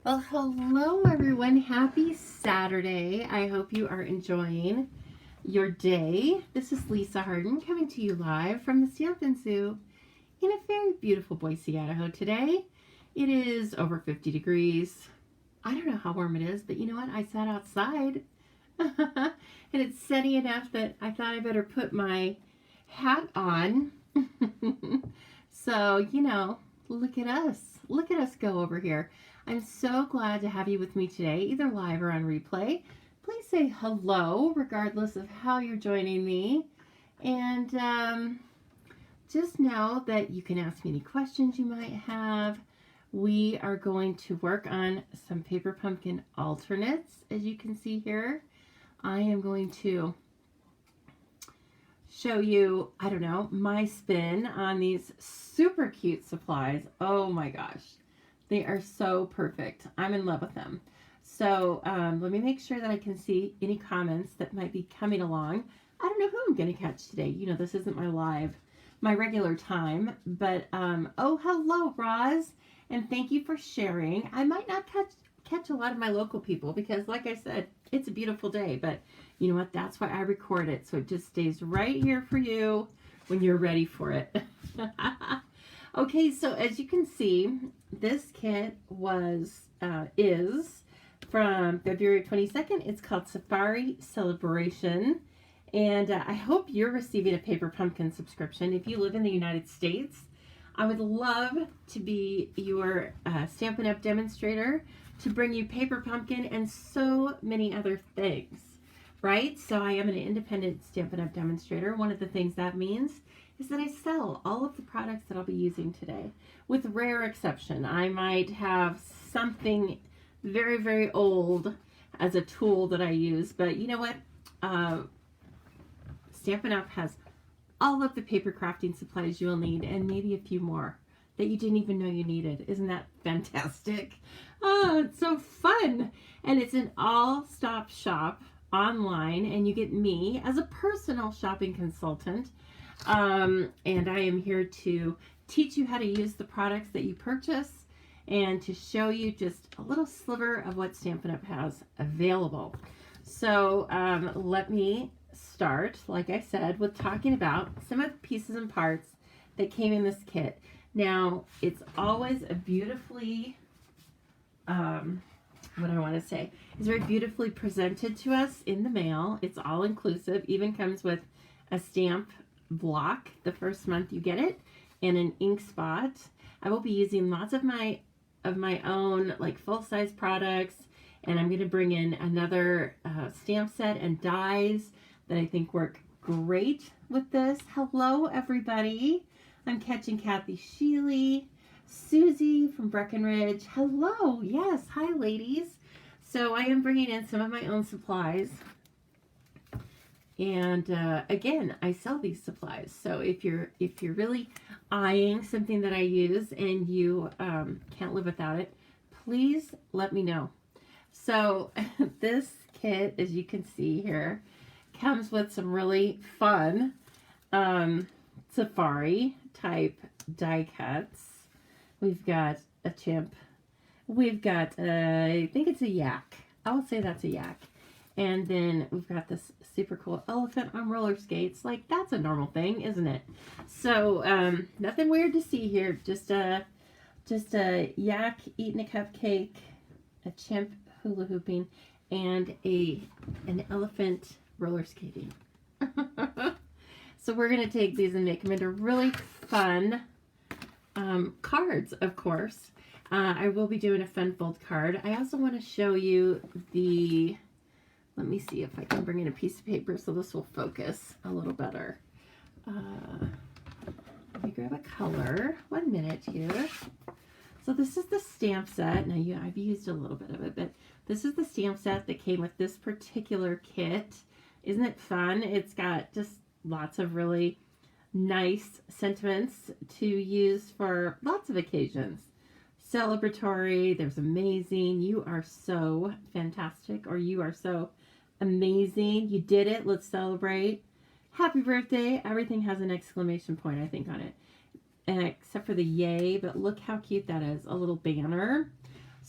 Well, hello everyone. Happy Saturday. I hope you are enjoying your day. This is Lisa Harden coming to you live from the Stampin' Zoo in a very beautiful Boise, Idaho today. It is over 50 degrees. I don't know how warm it is, but you know what? I sat outside and it's sunny enough that I thought I better put my hat on. So, look at us. Look at us go over here. I'm so glad to have you with me today, either live or on replay. Please say hello, regardless of how you're joining me. And just know that you can ask me any questions you might have. We are going to work on some paper pumpkin alternates, as you can see here. I am going to show you, my spin on these super cute supplies. Oh my gosh. They are so perfect. I'm in love with them. So let me make sure that I can see any comments that might be coming along. I don't know who I'm going to catch today. This isn't my regular time. But, oh, hello, Roz. And thank you for sharing. I might not catch a lot of my local people because, like I said, it's a beautiful day. But you know what? That's why I record it. So it just stays right here for you when you're ready for it. Okay, so as you can see, this kit is from February 22nd. It's called Safari Celebration. And I hope you're receiving a Paper Pumpkin subscription. If you live in the United States, I would love to be your Stampin' Up! Demonstrator to bring you Paper Pumpkin and so many other things, right? So I am an independent Stampin' Up! Demonstrator. One of the things that means is that I sell all of the products that I'll be using today. With rare exception, I might have something very, very old as a tool that I use, but you know what? Stampin' Up! Has all of the paper crafting supplies you'll need and maybe a few more that you didn't even know you needed. Isn't that fantastic? Oh, it's so fun. And it's an all-stop shop online, and you get me as a personal shopping consultant. And I am here to teach you how to use the products that you purchase and to show you just a little sliver of what Stampin' Up! Has available. So let me start, like I said, with talking about some of the pieces and parts that came in this kit. Now, it's always a beautifully, it's very beautifully presented to us in the mail. It's all inclusive, even comes with a stamp block the first month you get it and an ink spot. I will be using lots of my own like full-size products, and I'm going to bring in another stamp set and dies that I think work great with this. Hello everybody. I'm catching Kathy Sheely, Susie from Breckenridge. Hello. Yes. Hi ladies. So I am bringing in some of my own supplies. And again, I sell these supplies. So if you're really eyeing something that I use and you can't live without it, please let me know. So this kit, as you can see here, comes with some really fun safari type die cuts. We've got a chimp. We've got I think it's a yak. I will say that's a yak. And then we've got this super cool elephant on roller skates. Like, that's a normal thing, isn't it? So, nothing weird to see here. Just a yak eating a cupcake, a chimp hula hooping, and an elephant roller skating. So we're going to take these and make them into really fun cards, of course. I will be doing a fun fold card. I also want to show you let me see if I can bring in a piece of paper so this will focus a little better. Let me grab a color. 1 minute here. So this is the stamp set. Now, I've used a little bit of it, but this is the stamp set that came with this particular kit. Isn't it fun? It's got just lots of really nice sentiments to use for lots of occasions. Celebratory, there's amazing, you are so fantastic, or you are so amazing, you did it, let's celebrate, happy birthday. Everything has an exclamation point, I think, on it, and except for the yay. But look how cute that is, a little banner.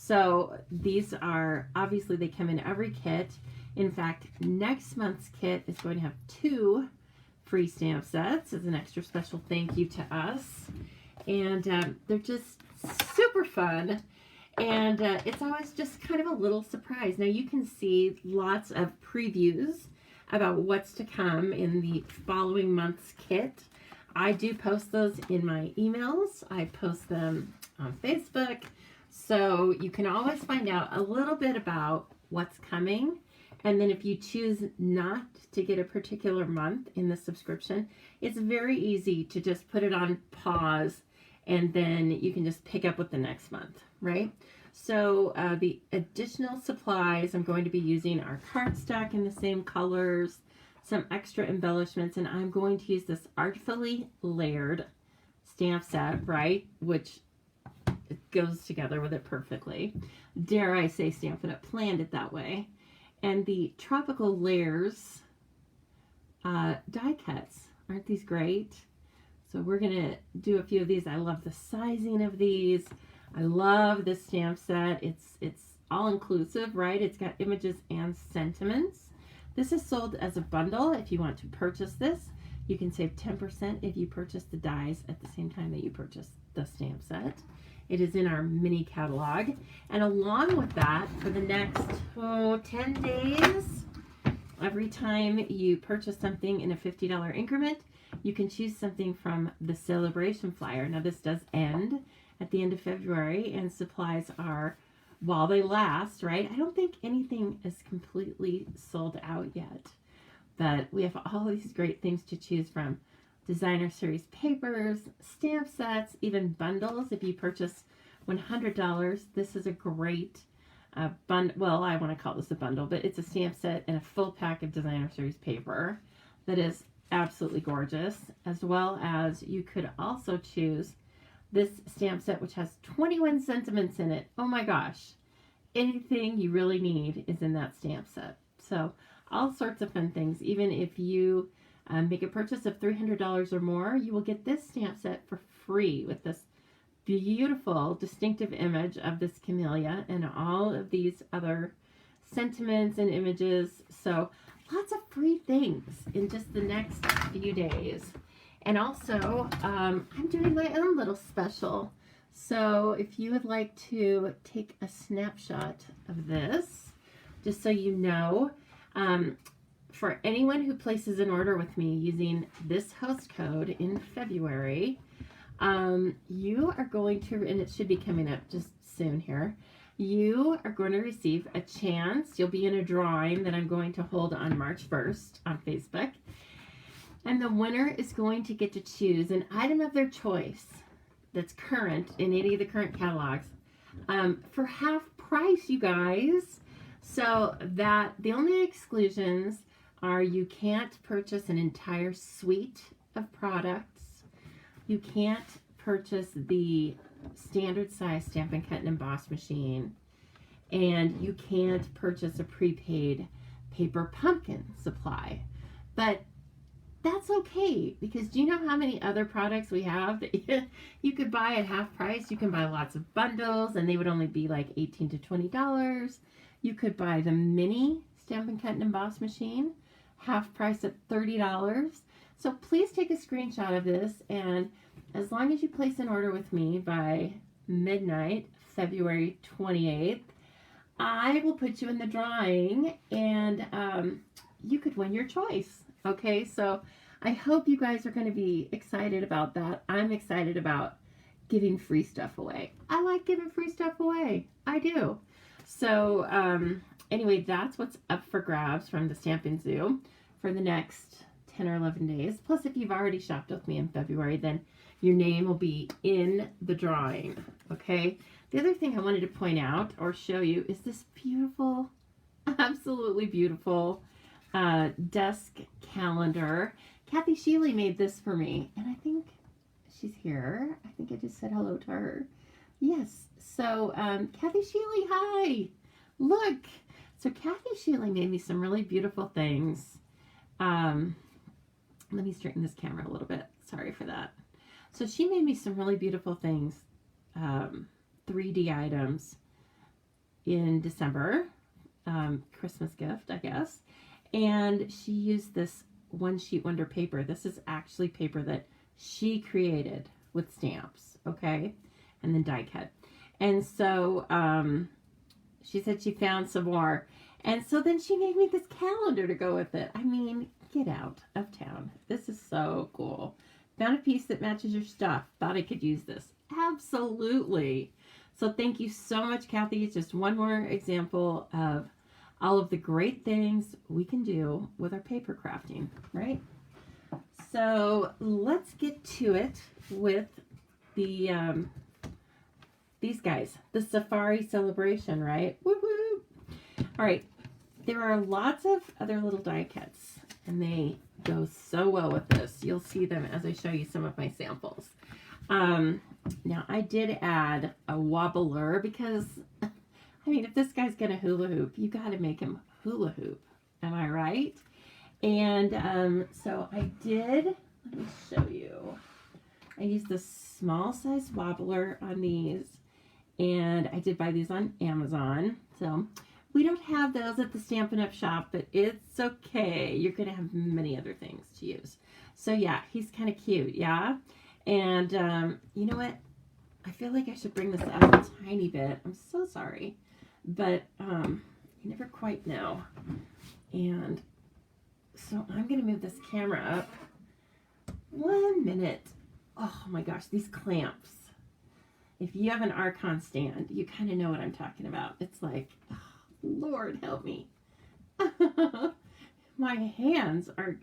So these are, obviously they come in every kit. In fact, next month's kit is going to have 2 free stamp sets as an extra special thank you to us. And they're just super fun. And it's always just kind of a little surprise. Now you can see lots of previews about what's to come in the following month's kit. I do post those in my emails. I post them on Facebook. So you can always find out a little bit about what's coming. And then if you choose not to get a particular month in the subscription, it's very easy to just put it on pause and then you can just pick up with the next month, right? So the additional supplies I'm going to be using are cardstock in the same colors, some extra embellishments, and I'm going to use this artfully layered stamp set, right? Which goes together with it perfectly. Dare I say Stampin' Up! Planned it that way. And the tropical layers die cuts. Aren't these great? So we're going to do a few of these. I love the sizing of these. I love this stamp set. It's all inclusive, right? It's got images and sentiments. This is sold as a bundle. If you want to purchase this, you can save 10% if you purchase the dies at the same time that you purchase the stamp set. It is in our mini catalog. And along with that, for the next 10 days, every time you purchase something in a $50 increment, you can choose something from the celebration flyer. Now this does end at the end of February, and supplies are while they last, right? I don't think anything is completely sold out yet, but we have all these great things to choose from. Designer series papers, stamp sets, even bundles. If you purchase $100, this is a great well, I want to call this a bundle, but it's a stamp set and a full pack of designer series paper that is absolutely gorgeous, as well as you could also choose this stamp set, which has 21 sentiments in it. Oh my gosh. Anything you really need is in that stamp set. So all sorts of fun things. Even if you make a purchase of $300 or more, you will get this stamp set for free with this beautiful distinctive image of this camellia and all of these other sentiments and images. So lots of free things in just the next few days. And also, I'm doing my own little special. So if you would like to take a snapshot of this, just so you know, for anyone who places an order with me using this host code in February, you are going to, and it should be coming up just soon here, you are going to receive a chance. You'll be in a drawing that I'm going to hold on March 1st on Facebook. And the winner is going to get to choose an item of their choice that's current in any of the current catalogs for half price, you guys. So that the only exclusions are you can't purchase an entire suite of products. You can't purchase the standard size Stampin' Cut and Emboss machine. And you can't purchase a prepaid paper pumpkin supply. But that's okay, because do you know how many other products we have that you could buy at half price? You can buy lots of bundles and they would only be like $18 to $20. You could buy the mini Stampin' Cut and Emboss machine, half price at $30. So please take a screenshot of this, and as long as you place an order with me by midnight, February 28th, I will put you in the drawing, and you could win your choice. Okay, so I hope you guys are going to be excited about that. I'm excited about giving free stuff away. I like giving free stuff away. I do. So anyway, that's what's up for grabs from the Stampin' Zoo for the next 10 or 11 days. Plus, if you've already shopped with me in February, then your name will be in the drawing. Okay. The other thing I wanted to point out or show you is this beautiful, absolutely beautiful desk calendar. Kathy Sheely made this for me, and I think she's here. I think I just said hello to her. Yes. So Kathy Sheely, hi. Look. So Kathy Sheely made me some really beautiful things. Let me straighten this camera a little bit. Sorry for that. So she made me some really beautiful things, 3D items in December, Christmas gift, I guess. And she used this One Sheet Wonder paper. This is actually paper that she created with stamps, okay? And then die cut. And so she said she found some more. And so then she made me this calendar to go with it. I mean, get out of town. This is so cool. Found a piece that matches your stuff. Thought I could use this. Absolutely. So thank you so much, Kathy. It's just one more example of all of the great things we can do with our paper crafting, right? So let's get to it with the these guys, the Safari Celebration, right? Woo-hoo! All right, there are lots of other little die cuts, and they go so well with this. You'll see them as I show you some of my samples. Now, I did add a wobbler because, I mean, if this guy's going to hula hoop, you got to make him hula hoop. Am I right? And so I did, let me show you. I used the small size wobbler on these, and I did buy these on Amazon. So we don't have those at the Stampin' Up! Shop, but it's okay. You're going to have many other things to use. So yeah, he's kind of cute, yeah? And you know what? I feel like I should bring this up a tiny bit. I'm so sorry, but you never quite know. And so I'm going to move this camera up. 1 minute. Oh my gosh, these clamps. If you have an Archon stand, you kind of know what I'm talking about. It's like, oh, Lord help me. My hands are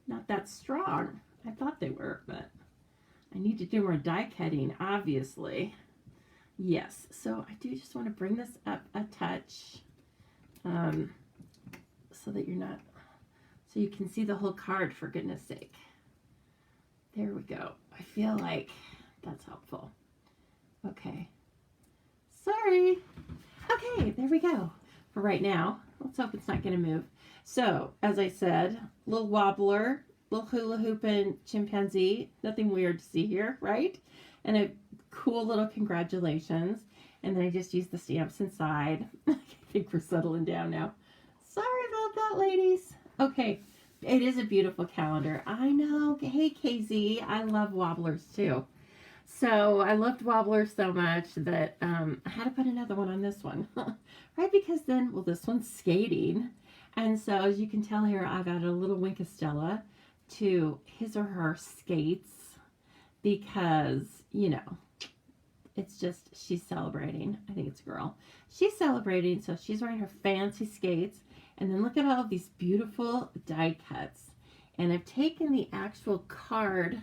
not that strong. I thought they were, but I need to do more die cutting, obviously. Yes, so I do just want to bring this up a touch so that you're not, so you can see the whole card, for goodness sake. There we go. I feel like that's helpful. Okay. Sorry. Okay, there we go. For right now, let's hope it's not going to move. So, as I said, little wobbler, little hula hoop and chimpanzee. Nothing weird to see here, right? And a cool little congratulations. And then I just used the stamps inside. I think we're settling down now. Sorry about that, ladies. Okay. It is a beautiful calendar. I know. Hey, KZ. I love wobblers too. So I loved wobblers so much that I had to put another one on this one. Right? Because then, well, this one's skating. And so as you can tell here, I've added a little wink of Stella to his or her skates because, you know, it's just, she's celebrating. I think it's a girl. She's celebrating, so she's wearing her fancy skates. And then look at all of these beautiful die cuts. And I've taken the actual card.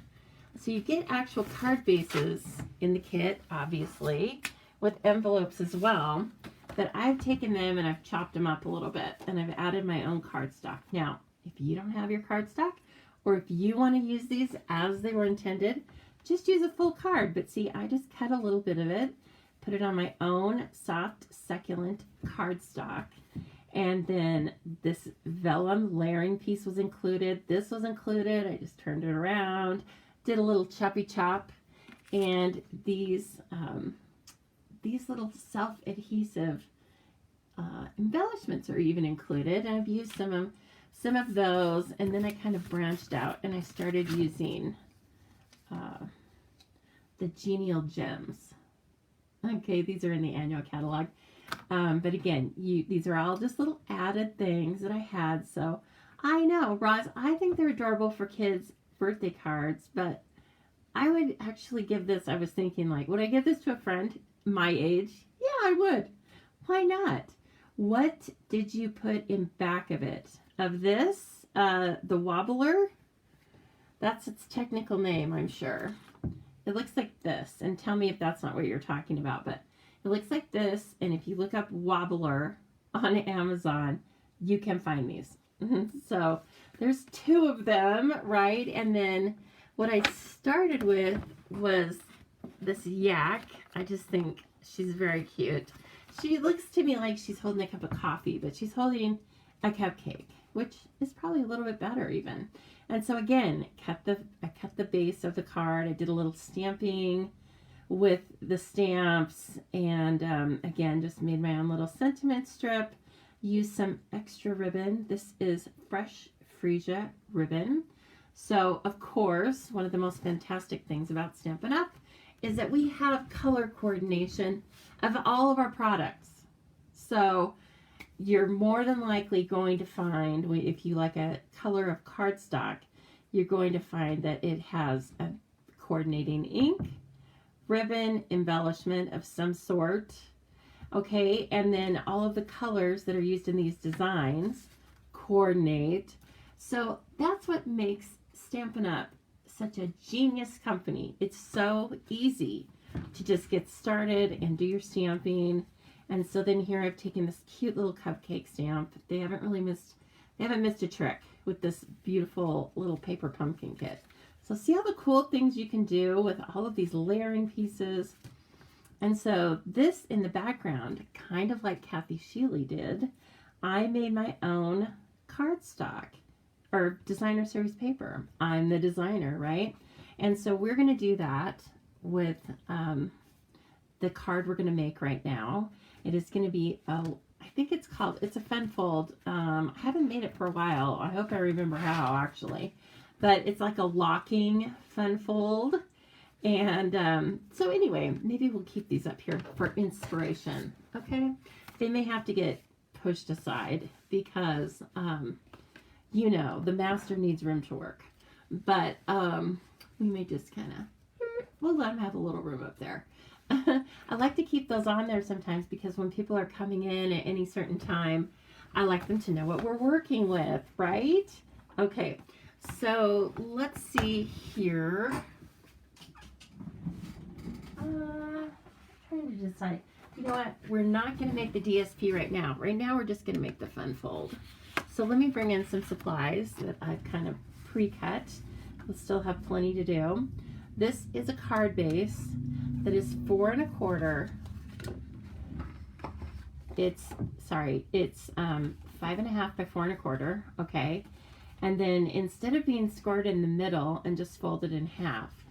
So you get actual card bases in the kit, obviously, with envelopes as well. But I've taken them and I've chopped them up a little bit. And I've added my own cardstock. Now, if you don't have your cardstock, or if you want to use these as they were intended, just use a full card. But see, I just cut a little bit of it, put it on my own soft, succulent cardstock. And then this vellum layering piece was included. This was included. I just turned it around, did a little choppy chop, and these little self-adhesive embellishments are even included. And I've used some of those, and then I kind of branched out and I started using the Genial Gems. Okay, these are in the annual catalog. But again, these are all just little added things that I had. So I know, Roz, I think they're adorable for kids' birthday cards, but I would actually give this, I was thinking like, would I give this to a friend my age? Yeah, I would. Why not? What did you put in back of it? Of this, the wobbler? That's its technical name, I'm sure. It looks like this, and tell me if that's not what you're talking about, but it looks like this, and if you look up wobbler on Amazon, you can find these. So there's 2 of them, right? And then what I started with was this yak. I just think she's very cute. She looks to me like she's holding a cup of coffee, but she's holding a cupcake, which is probably a little bit better even. And so again, I cut the base of the card. I did a little stamping with the stamps, and again, just made my own little sentiment strip. Used some extra ribbon. This is fresh freesia ribbon. So, of course, one of the most fantastic things about Stampin' Up! Is that we have color coordination of all of our products. So, you're more than likely going to find, if you like a color of cardstock, you're going to find that it has a coordinating ink, ribbon, embellishment of some sort, okay, and then all of the colors that are used in these designs coordinate. So that's what makes Stampin' Up! Such a genius company. It's so easy to just get started and do your stamping. And so then here I've taken this cute little cupcake stamp. They haven't missed a trick with this beautiful little paper pumpkin kit. So see all the cool things you can do with all of these layering pieces. And so this in the background, kind of like Kathy Sheely did, I made my own cardstock or designer series paper. I'm the designer, right? And so we're going to do that with the card we're going to make right now. It is going to be I think it's a fun fold. I haven't made it for a while. I hope I remember how, actually. But it's like a locking fun fold. And so anyway, maybe we'll keep these up here for inspiration, okay? They may have to get pushed aside because, you know, the master needs room to work. But we may just kind of, we'll let him have a little room up there. I like to keep those on there sometimes because when people are coming in at any certain time, I like them to know what we're working with, right? Okay, so let's see here. Trying to decide. You know what? We're not going to make the DSP right now. Right now, we're just going to make the fun fold. So let me bring in some supplies that I've kind of pre-cut. We'll still have plenty to do. This is a card base that is 4 1/4. It's 5.5 by 4 1/4. Okay, and then instead of being scored in the middle and just folded in half,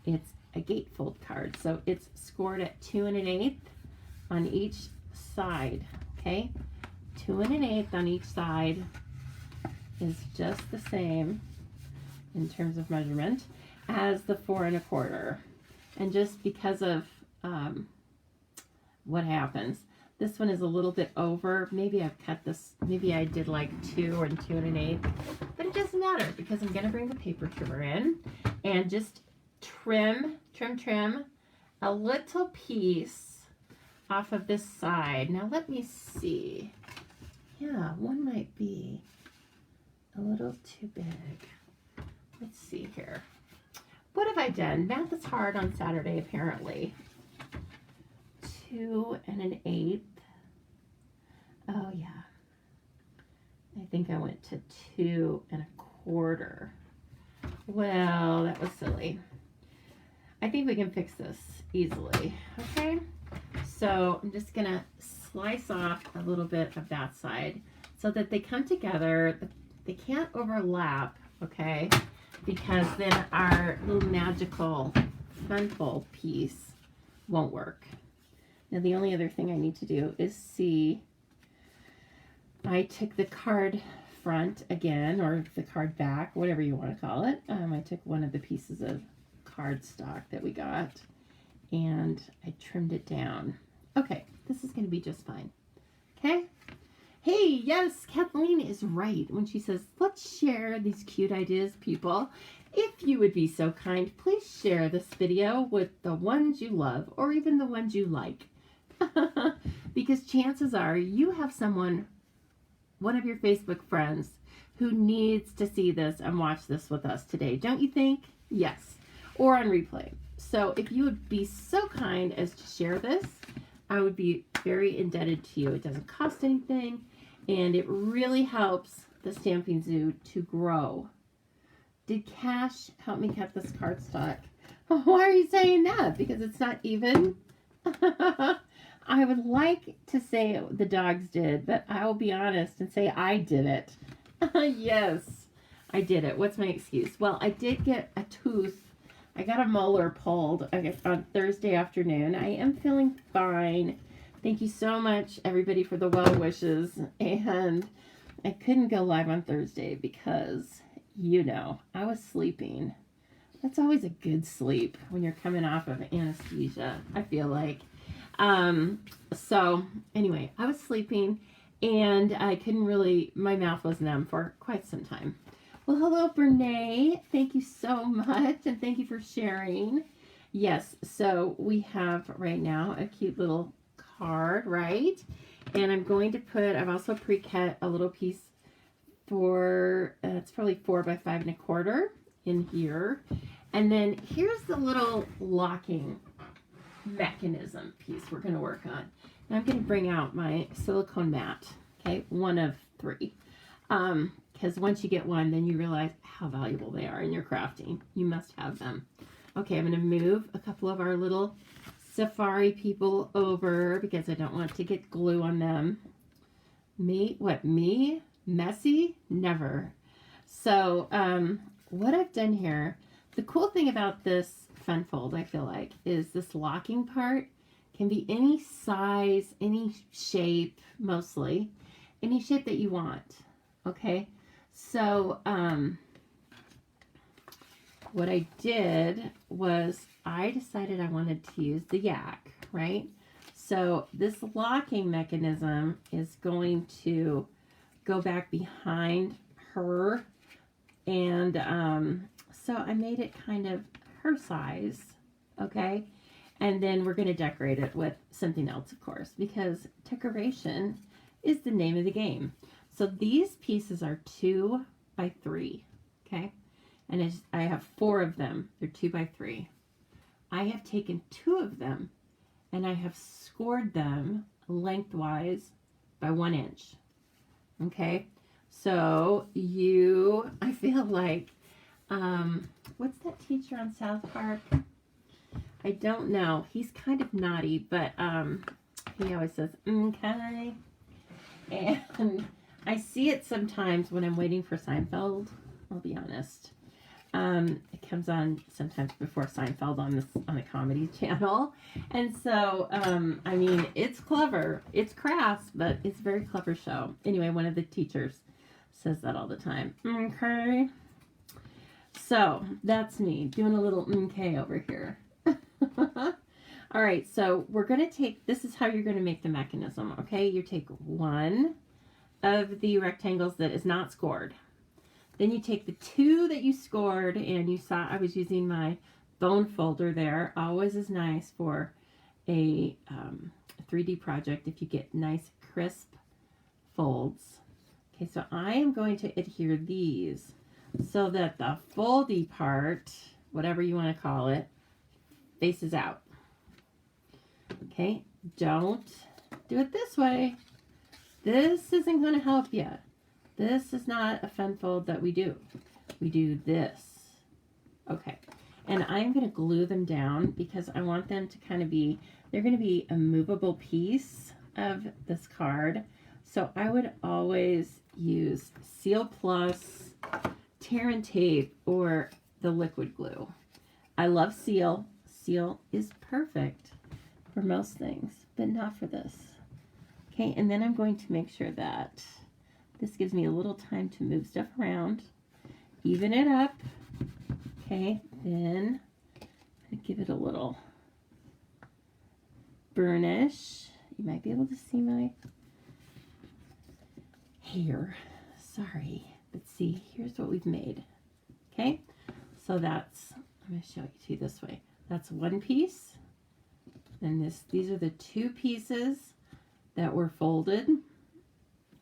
it's a gatefold card. So it's scored at 2 1/8 on each side. Okay, 2 1/8 on each side is just the same in terms of measurement as the 4 1/4. And just because of what happens, this one is a little bit over. Maybe I've cut this, maybe I did like 2 or 2 1/8, but it doesn't matter because I'm going to bring the paper trimmer in and just trim a little piece off of this side. Now let me see. Yeah, one might be a little too big. Let's see here. What have I done? Math is hard on Saturday, apparently. 2 1/8. Oh, yeah. I think I went to 2 1/4. Well, that was silly. I think we can fix this easily. Okay? So I'm just going to slice off a little bit of that side so that they come together. They can't overlap, okay? Because then our little magical fun fold piece won't work. Now the only other thing I need to do is see, I took the card front again, or the card back, whatever you want to call it. I took one of the pieces of cardstock that we got and I trimmed it down. Okay, this is going to be just fine. Okay? Hey, yes, Kathleen is right when she says, let's share these cute ideas, people. If you would be so kind, please share this video with the ones you love or even the ones you like. Because chances are you have someone, one of your Facebook friends, who needs to see this and watch this with us today. Don't you think? Yes. Or on replay. So if you would be so kind as to share this, I would be very indebted to you. It doesn't cost anything. And it really helps the Stamping Zoo to grow. Did Cash help me cut this cardstock? Why are you saying that? Because it's not even? I would like to say the dogs did, but I will be honest and say I did it. Yes, I did it. What's my excuse? Well, I did get a tooth I got a molar pulled on Thursday afternoon. I am feeling fine. Thank you so much, everybody, for the well wishes. And I couldn't go live on Thursday because, you know, I was sleeping. That's always a good sleep when you're coming off of anesthesia, I feel like. So anyway, I was sleeping and I couldn't really, my mouth was numb for quite some time. Well, hello, Brene. Thank you so much, and thank you for sharing. Yes, so we have right now a cute little card, right? And I'm going to put, I've also pre-cut a little piece for, it's probably 4 by 5 1/4 in here. And then here's the little locking mechanism piece we're going to work on. And I'm going to bring out my silicone mat, okay, 1 of 3. Because once you get one, then you realize how valuable they are in your crafting. You must have them. Okay, I'm going to move a couple of our little safari people over because I don't want to get glue on them. Me? Messy? Never. So, what I've done here, the cool thing about this fun fold, I feel like, is this locking part can be any size, any shape, mostly. Any shape that you want. Okay? So, what I did was I decided I wanted to use the yak, right? So this locking mechanism is going to go back behind her. And so I made it kind of her size, okay? And then we're going to decorate it with something else, of course, because decoration is the name of the game. So these pieces are 2 by 3, okay? And I have 4 of them. They're 2 by 3. I have taken 2 of them and I have scored them lengthwise by 1 inch. Okay? So I feel like, what's that teacher on South Park? I don't know. He's kind of naughty, but he always says, okay. And I see it sometimes when I'm waiting for Seinfeld, I'll be honest. It comes on sometimes before Seinfeld on the comedy channel. And so, I mean, it's clever. It's crass, but it's a very clever show. Anyway, one of the teachers says that all the time. Okay. So, that's me doing a little okay over here. All right, so we're going to take, this is how you're going to make the mechanism, okay? You take 1 of the rectangles that is not scored. Then you take the 2 that you scored, and you saw I was using my bone folder there. Always is nice for a 3D project if you get nice crisp folds. Okay, so I am going to adhere these so that the foldy part, whatever you want to call it, faces out. Okay, don't do it this way. This isn't going to help you. This is not a fun fold that we do. We do this. Okay, and I'm going to glue them down because I want them to kind of be, they're going to be a movable piece of this card. So I would always use Seal Plus, tear and tape, or the liquid glue. I love Seal. Seal is perfect for most things, but not for this. Okay, and then I'm going to make sure that this gives me a little time to move stuff around, even it up. Okay, then I'm going to give it a little burnish. You might be able to see my hair. Sorry, but see, here's what we've made. Okay, so that's, I'm going to show it to you this way. That's 1 piece. And these are the 2 pieces that were folded,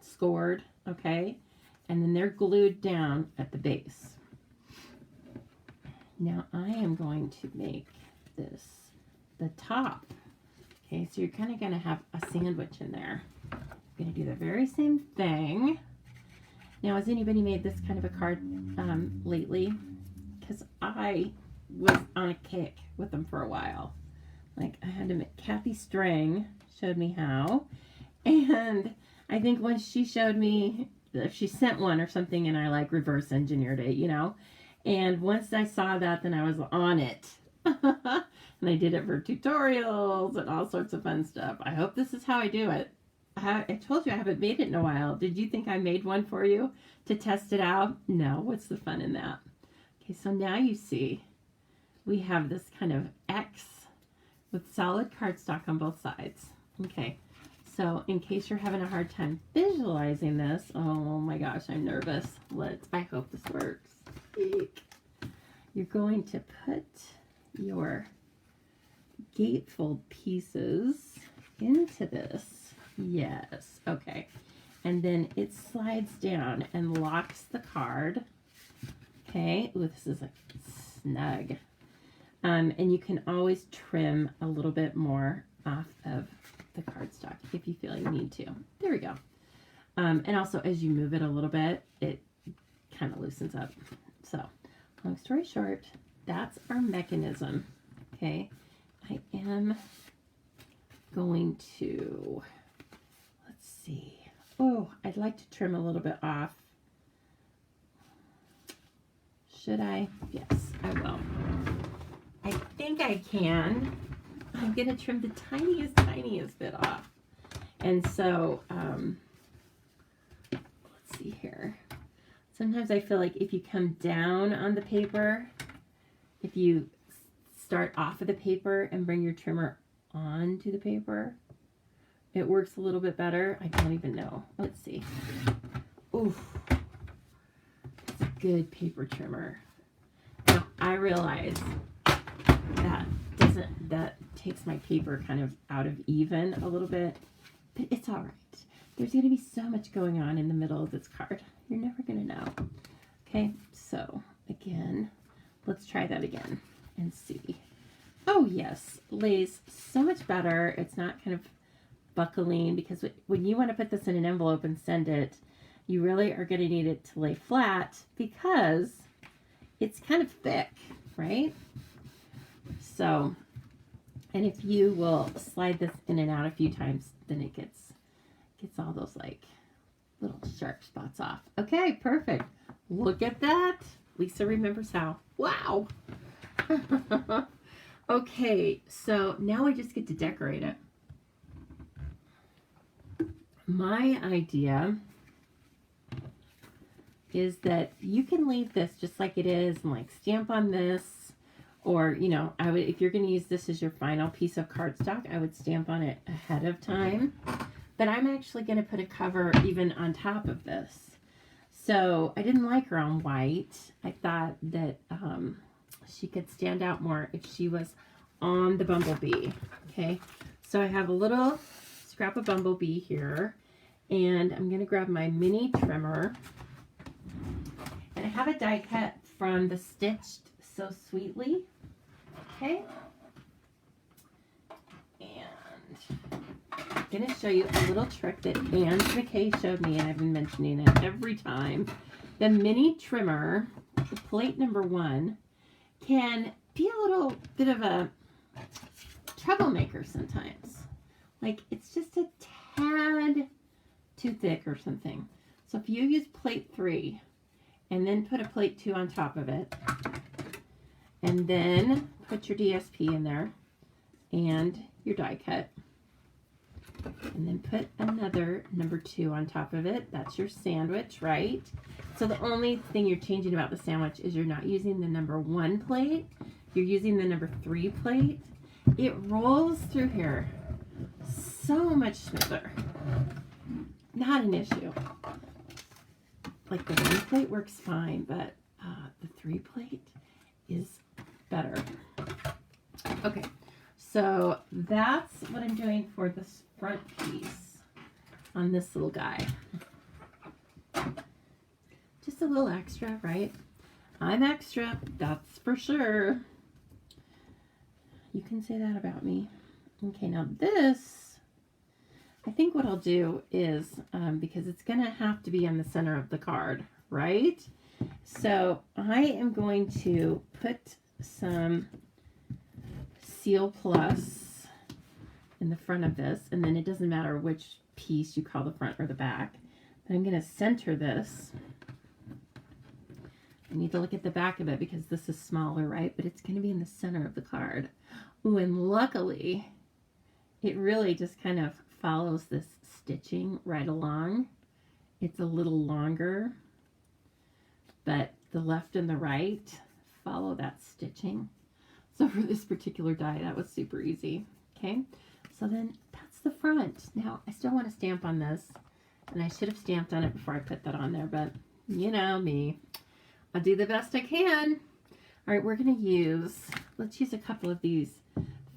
scored, okay? And then they're glued down at the base. Now I am going to make this the top. Okay, so you're kind of going to have a sandwich in there. I'm going to do the very same thing. Now, has anybody made this kind of a card lately? Because I was on a kick with them for a while. Like, I had to make, Kathy Strang showed me how. And I think once she showed me, she sent one or something, and I like reverse engineered it, you know. And once I saw that, then I was on it. And I did it for tutorials and all sorts of fun stuff. I hope this is how I do it. I told you I haven't made it in a while. Did you think I made one for you to test it out? No, what's the fun in that? Okay, so now you see we have this kind of X with solid cardstock on both sides. Okay, so in case you're having a hard time visualizing this, oh my gosh, I'm nervous. I hope this works. Eek. You're going to put your gatefold pieces into this. Yes, okay. And then it slides down and locks the card. Okay, ooh, this is like snug. And you can always trim a little bit more off of the cardstock if you feel you need to. There we go. And also as you move it a little bit, it kind of loosens up. So, long story short, that's our mechanism. Okay, I am going to, let's see. Oh, I'd like to trim a little bit off. Should I? Yes, I will. I think I can. I'm going to trim the tiniest bit off. And so, let's see here. Sometimes I feel like if you come down on the paper, if you start off of the paper and bring your trimmer onto the paper, it works a little bit better. I don't even know. Let's see. Oof. It's a good paper trimmer. Now, I realize that takes my paper kind of out of even a little bit, but it's all right. There's going to be so much going on in the middle of this card. You're never going to know. Okay, so again, let's try that again and see. Oh yes, lays so much better. It's not kind of buckling, because when you want to put this in an envelope and send it, you really are going to need it to lay flat because it's kind of thick, right? So, and if you will slide this in and out a few times, then it gets all those like little sharp spots off. Okay, perfect. Look at that. Lisa remembers how. Wow. Okay, so now I just get to decorate it. My idea is that you can leave this just like it is and like stamp on this, or, you know, I would, if you're going to use this as your final piece of cardstock, I would stamp on it ahead of time. But I'm actually going to put a cover even on top of this. So I didn't like her on white. I thought that she could stand out more if she was on the bumblebee. Okay, so I have a little scrap of bumblebee here, and I'm going to grab my mini trimmer. And I have a die cut from the Stitched So Sweetly. Okay, and I'm going to show you a little trick that Anne McKay showed me, and I've been mentioning it every time. The mini trimmer, the plate number 1, can be a little bit of a troublemaker sometimes. Like, it's just a tad too thick or something. So if you use plate 3 and then put a plate 2 on top of it, and then put your DSP in there and your die cut, and then put another number 2 on top of it. That's your sandwich, right? So the only thing you're changing about the sandwich is you're not using the number 1 plate. You're using the number 3 plate. It rolls through here so much smoother. Not an issue. Like the 1 plate works fine, but the 3 plate is better. Okay. So that's what I'm doing for this front piece on this little guy. Just a little extra, right? I'm extra, that's for sure. You can say that about me. Okay, now this, I think what I'll do is, because it's going to have to be on the center of the card, right? So I am going to put some Seal Plus in the front of this, and then it doesn't matter which piece you call the front or the back. But I'm going to center this, I need to look at the back of it because this is smaller, right? But it's going to be in the center of the card. Ooh, and luckily, it really just kind of follows this stitching right along. It's a little longer, but the left and the right follow that stitching. So for this particular die, that was super easy. Okay, so then that's the front. Now, I still want to stamp on this, and I should have stamped on it before I put that on there, but you know me. I'll do the best I can. All right, we're going to let's use a couple of these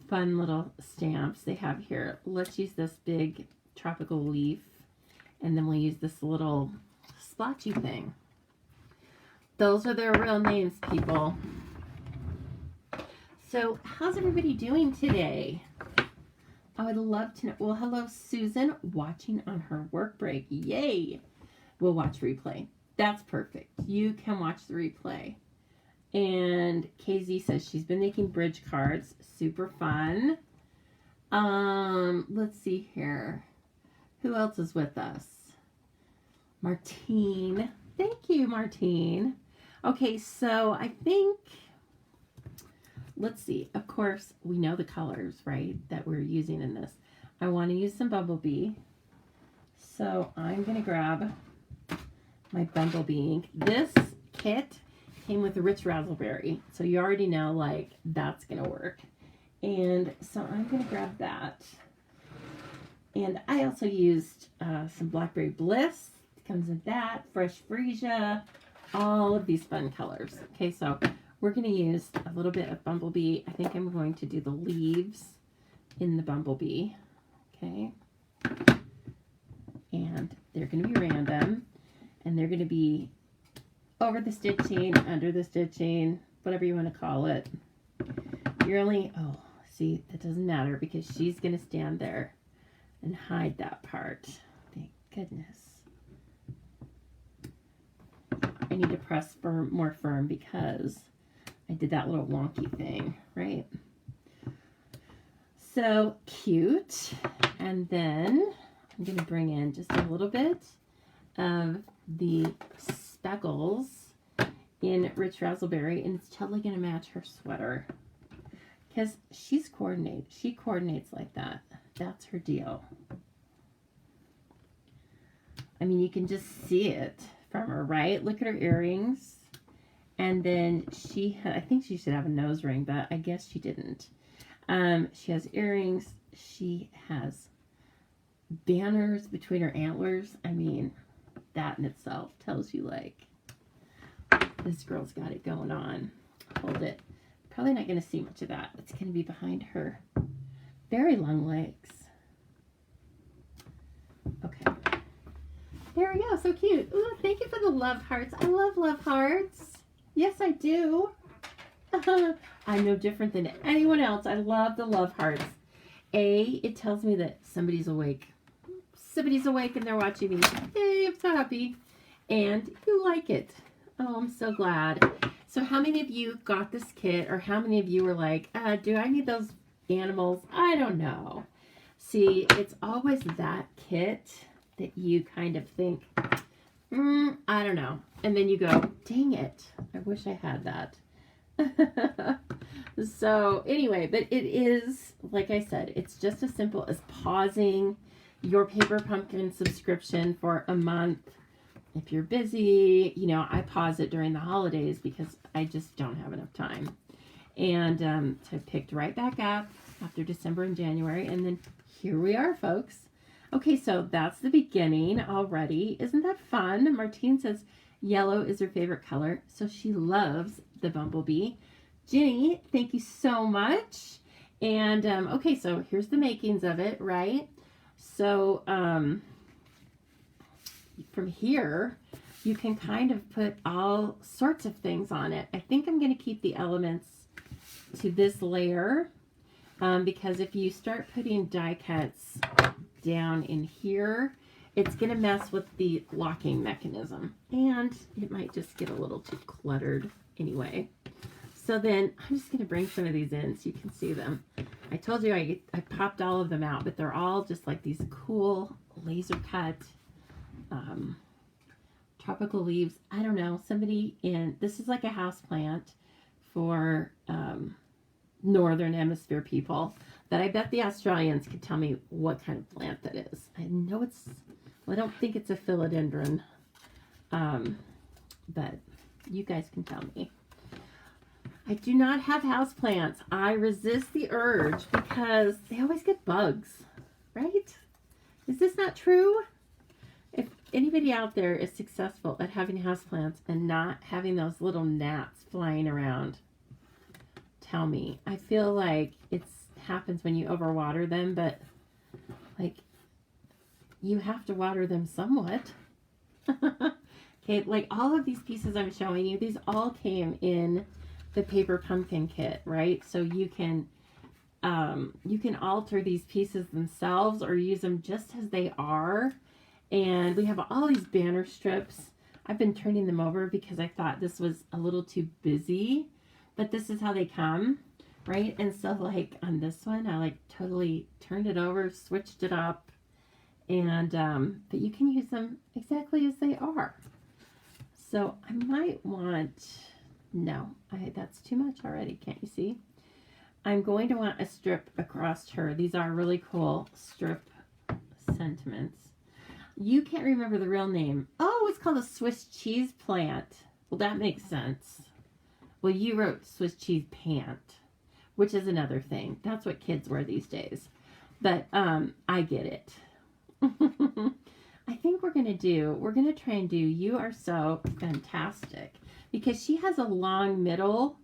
fun little stamps they have here. Let's use this big tropical leaf, and then we'll use this little splotchy thing. Those are their real names, people. So, how's everybody doing today? I would love to know. Well, hello, Susan, watching on her work break. Yay! We'll watch replay. That's perfect. You can watch the replay. And KZ says she's been making bridge cards. Super fun. Let's see here. Who else is with us? Martine. Thank you, Martine. Okay, so I think, let's see. Of course, we know the colors, right, that we're using in this. I want to use some Bumblebee. So I'm going to grab my Bumblebee ink. This kit came with a rich raspberry, so you already know, like, that's going to work. And so I'm going to grab that. And I also used some Blackberry Bliss. It comes in that, Fresh Freesia, all of these fun colors. Okay, so we're going to use a little bit of Bumblebee. I think I'm going to do the leaves in the Bumblebee. Okay. And they're going to be random. And they're going to be over the stitching, under the stitching, whatever you want to call it. You're only, oh, see, that doesn't matter because she's going to stand there and hide that part. Thank goodness. I need to press more firm because I did that little wonky thing, right? So cute. And then I'm going to bring in just a little bit of the speckles in Rich Raspberry, and it's totally going to match her sweater because she coordinates like that. That's her deal. I mean, you can just see it from her, right? Look at her earrings. And then I think she should have a nose ring, but I guess she didn't. She has earrings. She has banners between her antlers. I mean, that in itself tells you, like, this girl's got it going on. Hold it. Probably not going to see much of that. It's going to be behind her very long legs. Okay. There we go. So cute. Ooh, thank you for the love hearts. I love love hearts. Yes, I do. I'm no different than anyone else. I love the love hearts. It tells me that somebody's awake. Somebody's awake and they're watching me. Yay, I'm so happy. And you like it. Oh, I'm so glad. So how many of you got this kit, or how many of you were like, do I need those animals? I don't know. See, it's always that kit that you kind of think, I don't know. And then you go, dang it, I wish I had that. So anyway, but it is, like I said, it's just as simple as pausing your Paper Pumpkin subscription for a month. If you're busy, you know, I pause it during the holidays because I just don't have enough time. And so I picked right back up after December and January, and then here we are, folks. Okay, so that's the beginning already. Isn't that fun? Martine says yellow is her favorite color, so she loves the Bumblebee. Ginny, thank you so much. And okay, so here's the makings of it, right? So from here, you can kind of put all sorts of things on it. I think I'm going to keep the elements to this layer because if you start putting die cuts down in here, it's going to mess with the locking mechanism, and it might just get a little too cluttered anyway. So then I'm just going to bring some of these in so you can see them. I told you I popped all of them out, but they're all just like these cool laser cut tropical leaves. I don't know. This is like a house plant for northern hemisphere people that I bet the Australians could tell me what kind of plant that is. I know I don't think it's a philodendron, but you guys can tell me. I do not have house plants. I resist the urge because they always get bugs, right? Is this not true? If anybody out there is successful at having houseplants and not having those little gnats flying around, tell me. I feel like it happens when you overwater them, but like you have to water them somewhat. Okay, like all of these pieces I'm showing you, these all came in the paper pumpkin kit, right? So you can alter these pieces themselves or use them just as they are. And we have all these banner strips. I've been turning them over because I thought this was a little too busy, but this is how they come, right? And so like on this one, I like totally turned it over, switched it up, and but you can use them exactly as they are. So I might want, no, that's too much already, can't you see? I'm going to want a strip across her. These are really cool strip sentiments. You can't remember the real name. Oh, it's called a Swiss cheese plant. Well, that makes sense. Well, you wrote Swiss cheese pant, which is another thing. That's what kids wear these days. But I get it. I think we're going to try and do You Are So Fantastic. Because she has a long middle,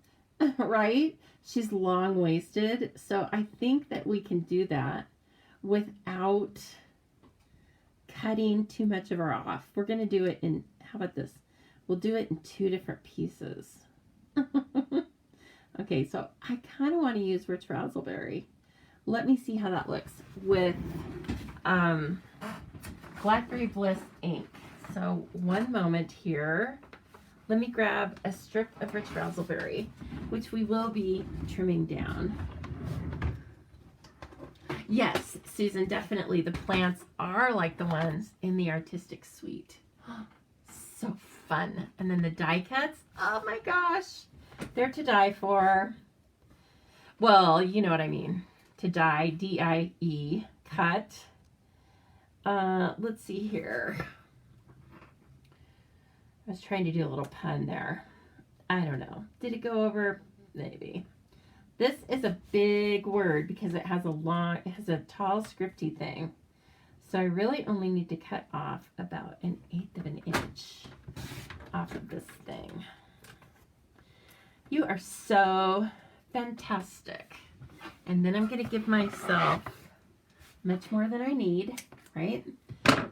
right? She's long-waisted. So I think that we can do that without cutting too much of her off. We're going to do it in, how about this? We'll do it in 2 different pieces. Okay, so I kind of want to use Rich Razzleberry. Let me see how that looks with Blackberry Bliss ink. So one moment here. Let me grab a strip of Rich Razzleberry, which we will be trimming down. Yes, Susan, definitely. The plants are like the ones in the artistic suite. So fun. And then the die cuts. Oh my gosh. They're to die for. Well, you know what I mean. To die, D-I-E, cut. Let's see here. I was trying to do a little pun there. I don't know. Did it go over? Maybe. This is a big word because it has a tall scripty thing. So I really only need to cut off about 1/8 of an inch off of this thing. You are so fantastic. And then I'm going to give myself much more than I need, right?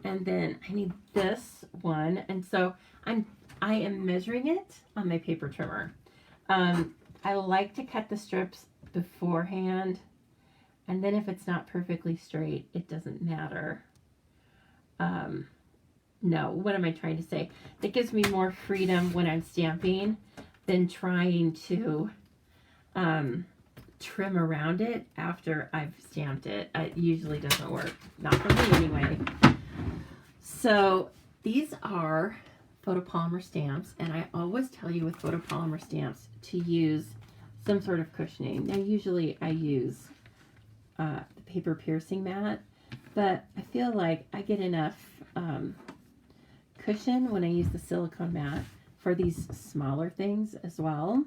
And then I need this one. And so I am measuring it on my paper trimmer. I like to cut the strips beforehand, and then if it's not perfectly straight, it doesn't matter. No, what am I trying to say? It gives me more freedom when I'm stamping than trying to trim around it after I've stamped it. It usually doesn't work. Not for me anyway. So these are photopolymer stamps, and I always tell you with photopolymer stamps to use some sort of cushioning. Now usually I use the paper piercing mat, but I feel like I get enough cushion when I use the silicone mat for these smaller things as well.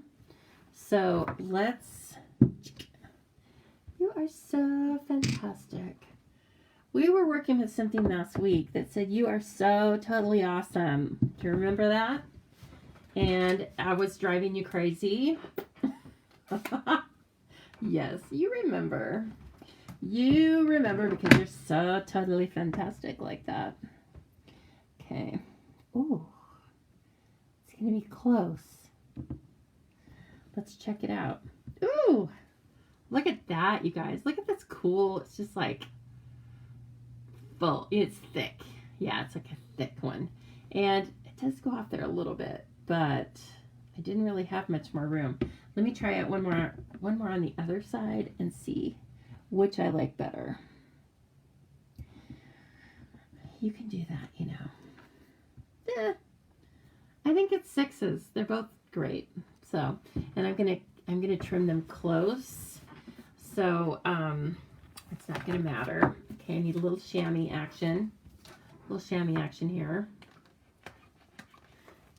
So you are so fantastic. We were working with something last week that said, you are so totally awesome. Do you remember that? And I was driving you crazy. Yes, you remember. You remember because you're so totally fantastic like that. Okay. Ooh. It's going to be close. Let's check it out. Ooh. Look at that, you guys. Look at this cool. It's just like full. It's thick. Yeah, it's like a thick one. And it does go off there a little bit, but I didn't really have much more room. Let me try out one more on the other side and see which I like better. You can do that, you know. 6s. They're both great. So, and I'm gonna trim them close. So it's not gonna matter. Okay, I need a little chamois action. A little chamois action here.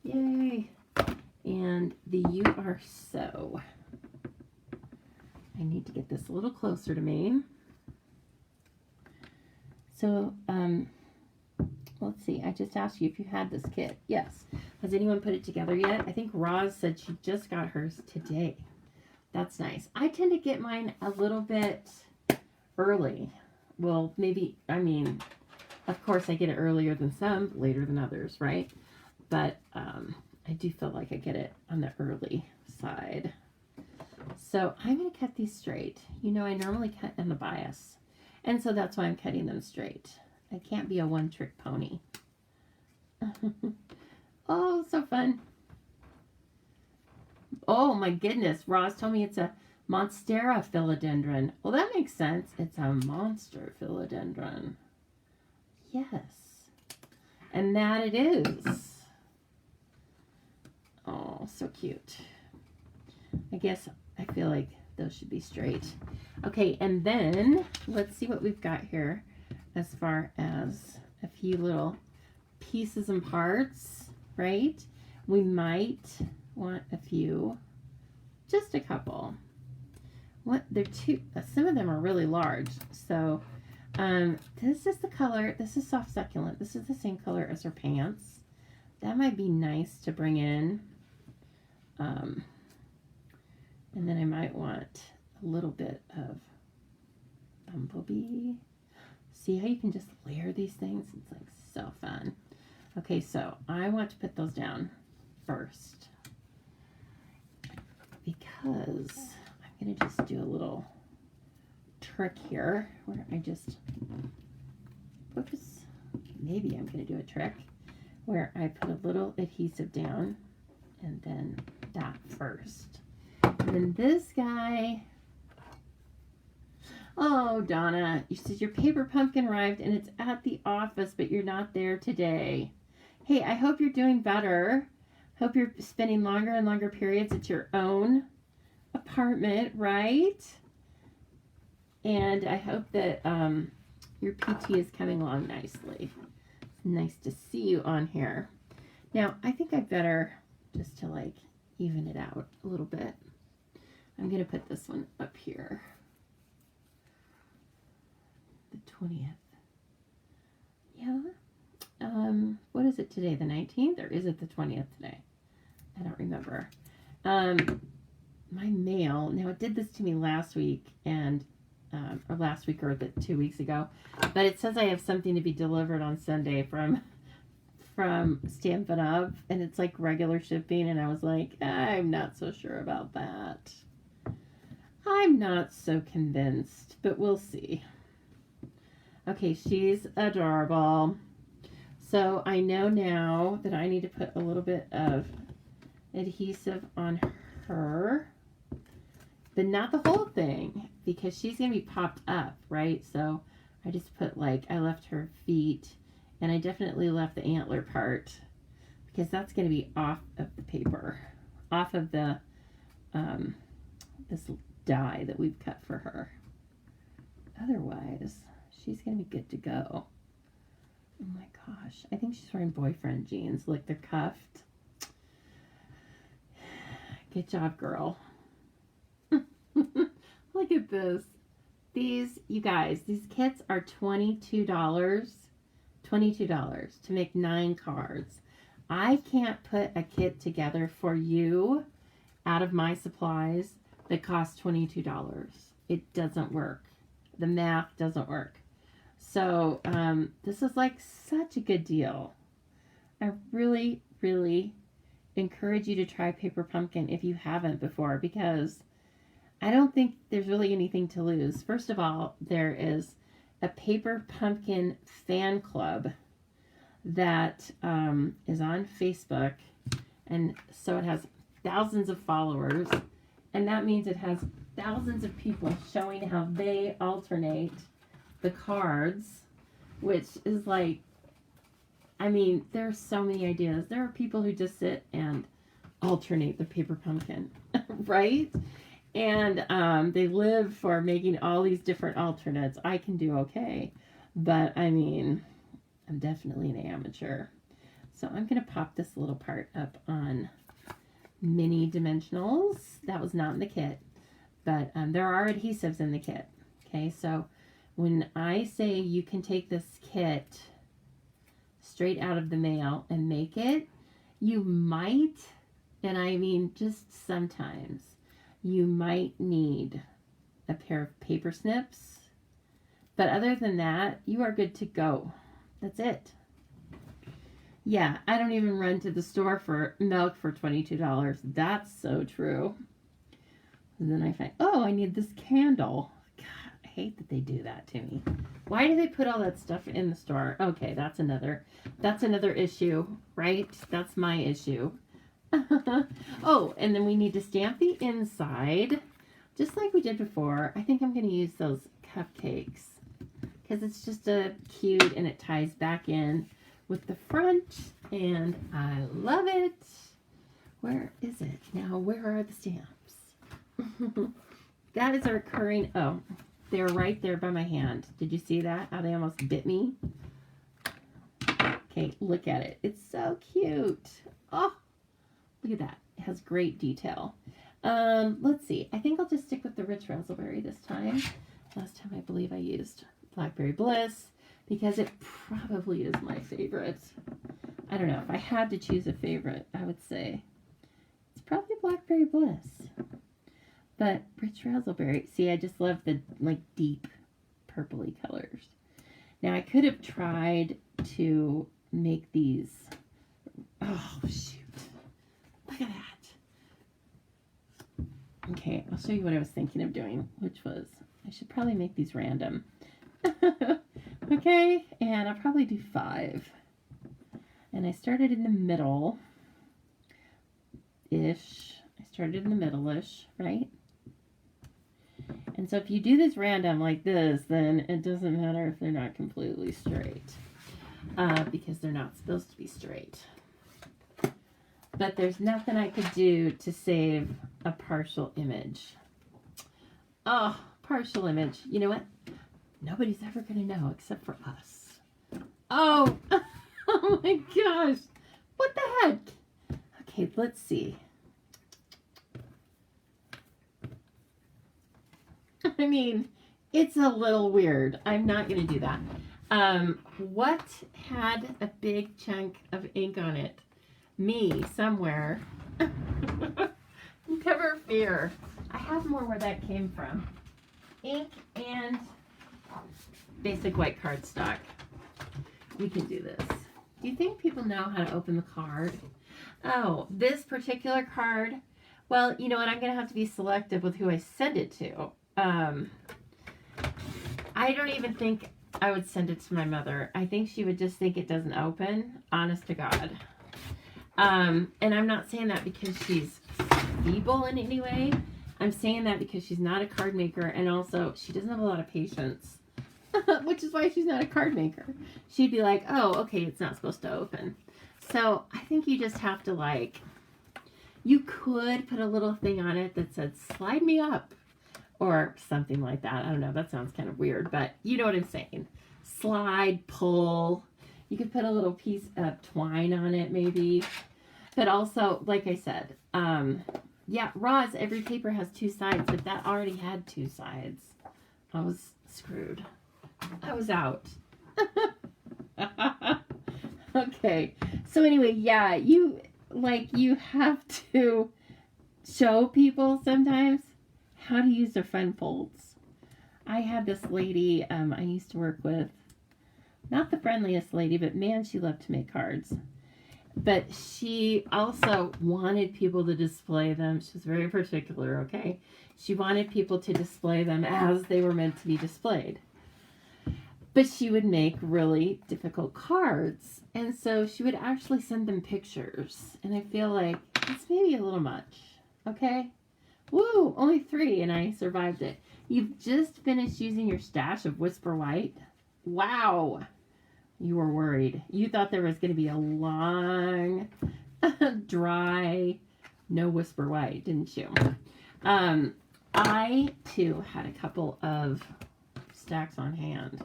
Yay! And the You Are So. I need to get this a little closer to me. So, let's see. I just asked you if you had this kit. Yes. Has anyone put it together yet? I think Roz said she just got hers today. That's nice. I tend to get mine a little bit early. Well, maybe, I mean, of course I get it earlier than some, later than others, right? But I do feel like I get it on the early side. So I'm going to cut these straight. You know, I normally cut in the bias. And so that's why I'm cutting them straight. I can't be a one-trick pony. Oh, so fun. Oh, my goodness. Roz told me it's a Monstera philodendron. Well, that makes sense. It's a monster philodendron. Yes. And that it is. Oh, so cute. I guess I feel like those should be straight. Okay, and then let's see what we've got here as far as a few little pieces and parts, right? We might want a few, just a couple. What, they're two, some of them are really large. So this is the color, this is soft succulent. This is the same color as her pants. That might be nice to bring in. And then I might want a little bit of bumblebee. See how you can just layer these things? It's like so fun. Okay, so I want to put those down first because I'm going to just do a little trick here where I just, whoops, maybe I'm going to do a trick where I put a little adhesive down and then that first. And then this guy, oh, Donna, you said your paper pumpkin arrived and it's at the office, but you're not there today. Hey, I hope you're doing better. Hope you're spending longer and longer periods at your own apartment, right? And I hope that your PT is coming along nicely. It's nice to see you on here. Now, I think I better just to like even it out a little bit. I'm going to put this one up here. The 20th. Yeah. What is it today? The 19th? Or is it the 20th today? I don't remember. My mail, now it did this to me last week and or last week or 2 weeks ago, but it says I have something to be delivered on Sunday from Stampin' Up, and it's like regular shipping, and I was like, I'm not so sure about that. I'm not so convinced, but we'll see. Okay, she's adorable. So I know now that I need to put a little bit of adhesive on her, but not the whole thing because she's going to be popped up, right? So I just put like, I left her feet and I definitely left the antler part because that's going to be off of the paper, off of the, this die that we've cut for her. Otherwise, she's going to be good to go. Oh my gosh. I think she's wearing boyfriend jeans. Look, they're cuffed. Good job, girl. Look at this. These, you guys, these kits are $22. $22 to make 9 cards. I can't put a kit together for you out of my supplies that costs $22. It doesn't work. The math doesn't work. So this is like such a good deal. I really, really encourage you to try Paper Pumpkin if you haven't before, because I don't think there's really anything to lose. First of all, there is a Paper Pumpkin fan club that is on Facebook, and so it has thousands of followers, and that means it has thousands of people showing how they alternate the cards, which is like, I mean, there's so many ideas. There are people who just sit and alternate the paper pumpkin, right? And they live for making all these different alternates. I can do okay, but I mean, I'm definitely an amateur. So I'm going to pop this little part up on mini dimensionals. That was not in the kit, but there are adhesives in the kit. Okay, so when I say you can take this kit straight out of the mail and make it, you might, and I mean just sometimes, you might need a pair of paper snips. But other than that, you are good to go. That's it. Yeah, I don't even run to the store for milk for $22. That's so true. And then I find, oh, I need this candle. God, I hate that they do that to me. Why do they put all that stuff in the store? Okay, that's another issue, right? That's my issue. Oh, and then we need to stamp the inside, just like we did before. I think I'm going to use those cupcakes because it's just a cute and it ties back in with the front, and I love it. Where is it? Now, where are the stamps? That is a recurring, oh, they're right there by my hand. Did you see that? How they almost bit me? Okay, look at it. It's so cute. Oh, look at that. It has great detail. Let's see. I think I'll just stick with the rich raspberry this time. Last time I believe I used Blackberry Bliss, because it probably is my favorite. I don't know. If I had to choose a favorite, I would say it's probably Blackberry Bliss. But rich raspberry, see, I just love the like deep purpley colors. Now I could have tried to make these. Oh, shoot. Look at that. Okay, I'll show you what I was thinking of doing, which was I should probably make these random. Okay, and I'll probably do 5. And I started in the middle-ish. I started in the middle-ish, right? And so if you do this random like this, then it doesn't matter if they're not completely straight. Because they're not supposed to be straight. But there's nothing I could do to save a partial image. Oh, partial image. You know what? Nobody's ever going to know except for us. Oh, oh my gosh. What the heck? Okay, let's see. I mean, it's a little weird. I'm not going to do that. What had a big chunk of ink on it? Me, somewhere. Never fear. I have more where that came from. Ink and basic white cardstock. We can do this. Do you think people know how to open the card? Oh, this particular card. Well, you know what? I'm going to have to be selective with who I send it to. I don't even think I would send it to my mother. I think she would just think it doesn't open. Honest to God. And I'm not saying that because she's feeble in any way. I'm saying that because she's not a card maker, and also she doesn't have a lot of patience, which is why she's not a card maker. She'd be like, oh, okay, it's not supposed to open. So I think you just have to, like, you could put a little thing on it that said, slide me up, or something like that. I don't know. That sounds kind of weird, but you know what I'm saying. Slide, pull. You could put a little piece of twine on it, maybe. But also, like I said, yeah, Roz, every paper has 2 sides, but that already had 2 sides. I was screwed. I was out. Okay. So anyway, yeah, you have to show people sometimes how to use their fun folds. I had this lady I used to work with. Not the friendliest lady, but man, she loved to make cards. But she also wanted people to display them. She was very particular, okay? She wanted people to display them as they were meant to be displayed. But she would make really difficult cards. And so she would actually send them pictures. And I feel like it's maybe a little much, okay? Woo, only 3 and I survived it. You've just finished using your stash of Whisper White. Wow. You were worried. You thought there was going to be a long, dry, no whisper white, didn't you? I, too, had a couple of stacks on hand.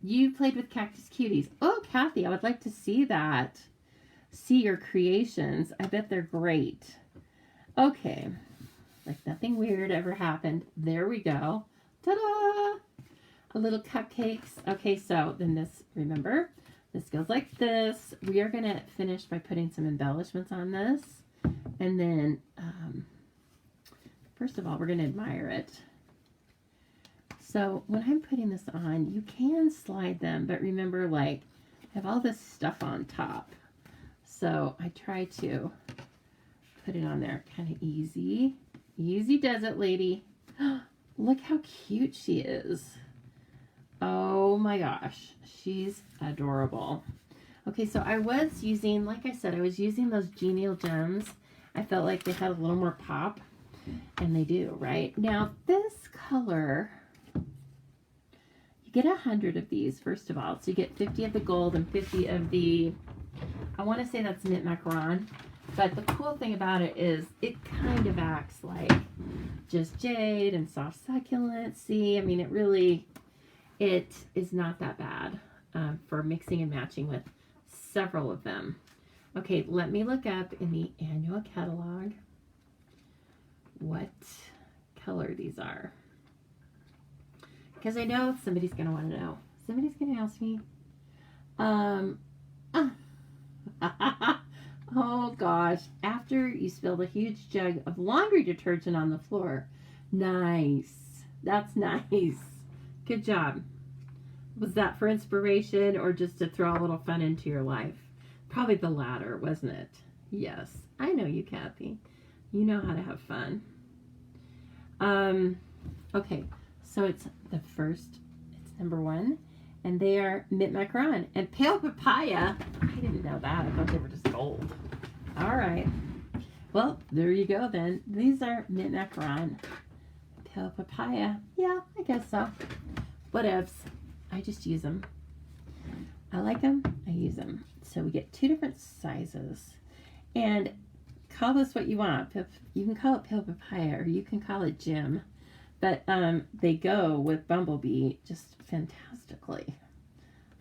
You played with Cactus Cuties. Oh, Kathy, I would like to see that. See your creations. I bet they're great. Okay. Like nothing weird ever happened. There we go. Ta-da! A little cupcakes. Okay, so then this, remember, this goes like this. We are going to finish by putting some embellishments on this. And then, first of all, we're going to admire it. So when I'm putting this on, you can slide them, but remember, like, I have all this stuff on top. So I try to put it on there kind of easy. Easy does it, lady. Look how cute she is. Oh my gosh, she's adorable. Okay, so I was using, like I said, I was using those genial gems. I felt like they had a little more pop, and they do, right? Now, this color, you get 100 of these, first of all. So you get 50 of the gold and 50 of the, I want to say that's mint macaron. But the cool thing about it is it kind of acts like just jade and soft succulent. See, I mean, it is not that bad for mixing and matching with several of them. Okay, let me look up in the annual catalog what color these are. Because I know somebody's going to want to know. Somebody's going to ask me. Oh gosh, after you spilled a huge jug of laundry detergent on the floor. Nice. That's nice. Good job. Was that for inspiration or just to throw a little fun into your life? Probably the latter, wasn't it? Yes. I know you, Kathy. You know how to have fun. Okay, so it's the first, it's number 1. And they are mint macaron and pale papaya. I didn't know that. I thought they were just gold. All right. Well, there you go then. These are mint macaron. Pale papaya. Yeah, I guess so. Whatevs. I just use them. I like them. I use them. So we get 2 different sizes. And call this what you want. You can call it pale papaya or you can call it gem. But they go with Bumblebee just fantastically.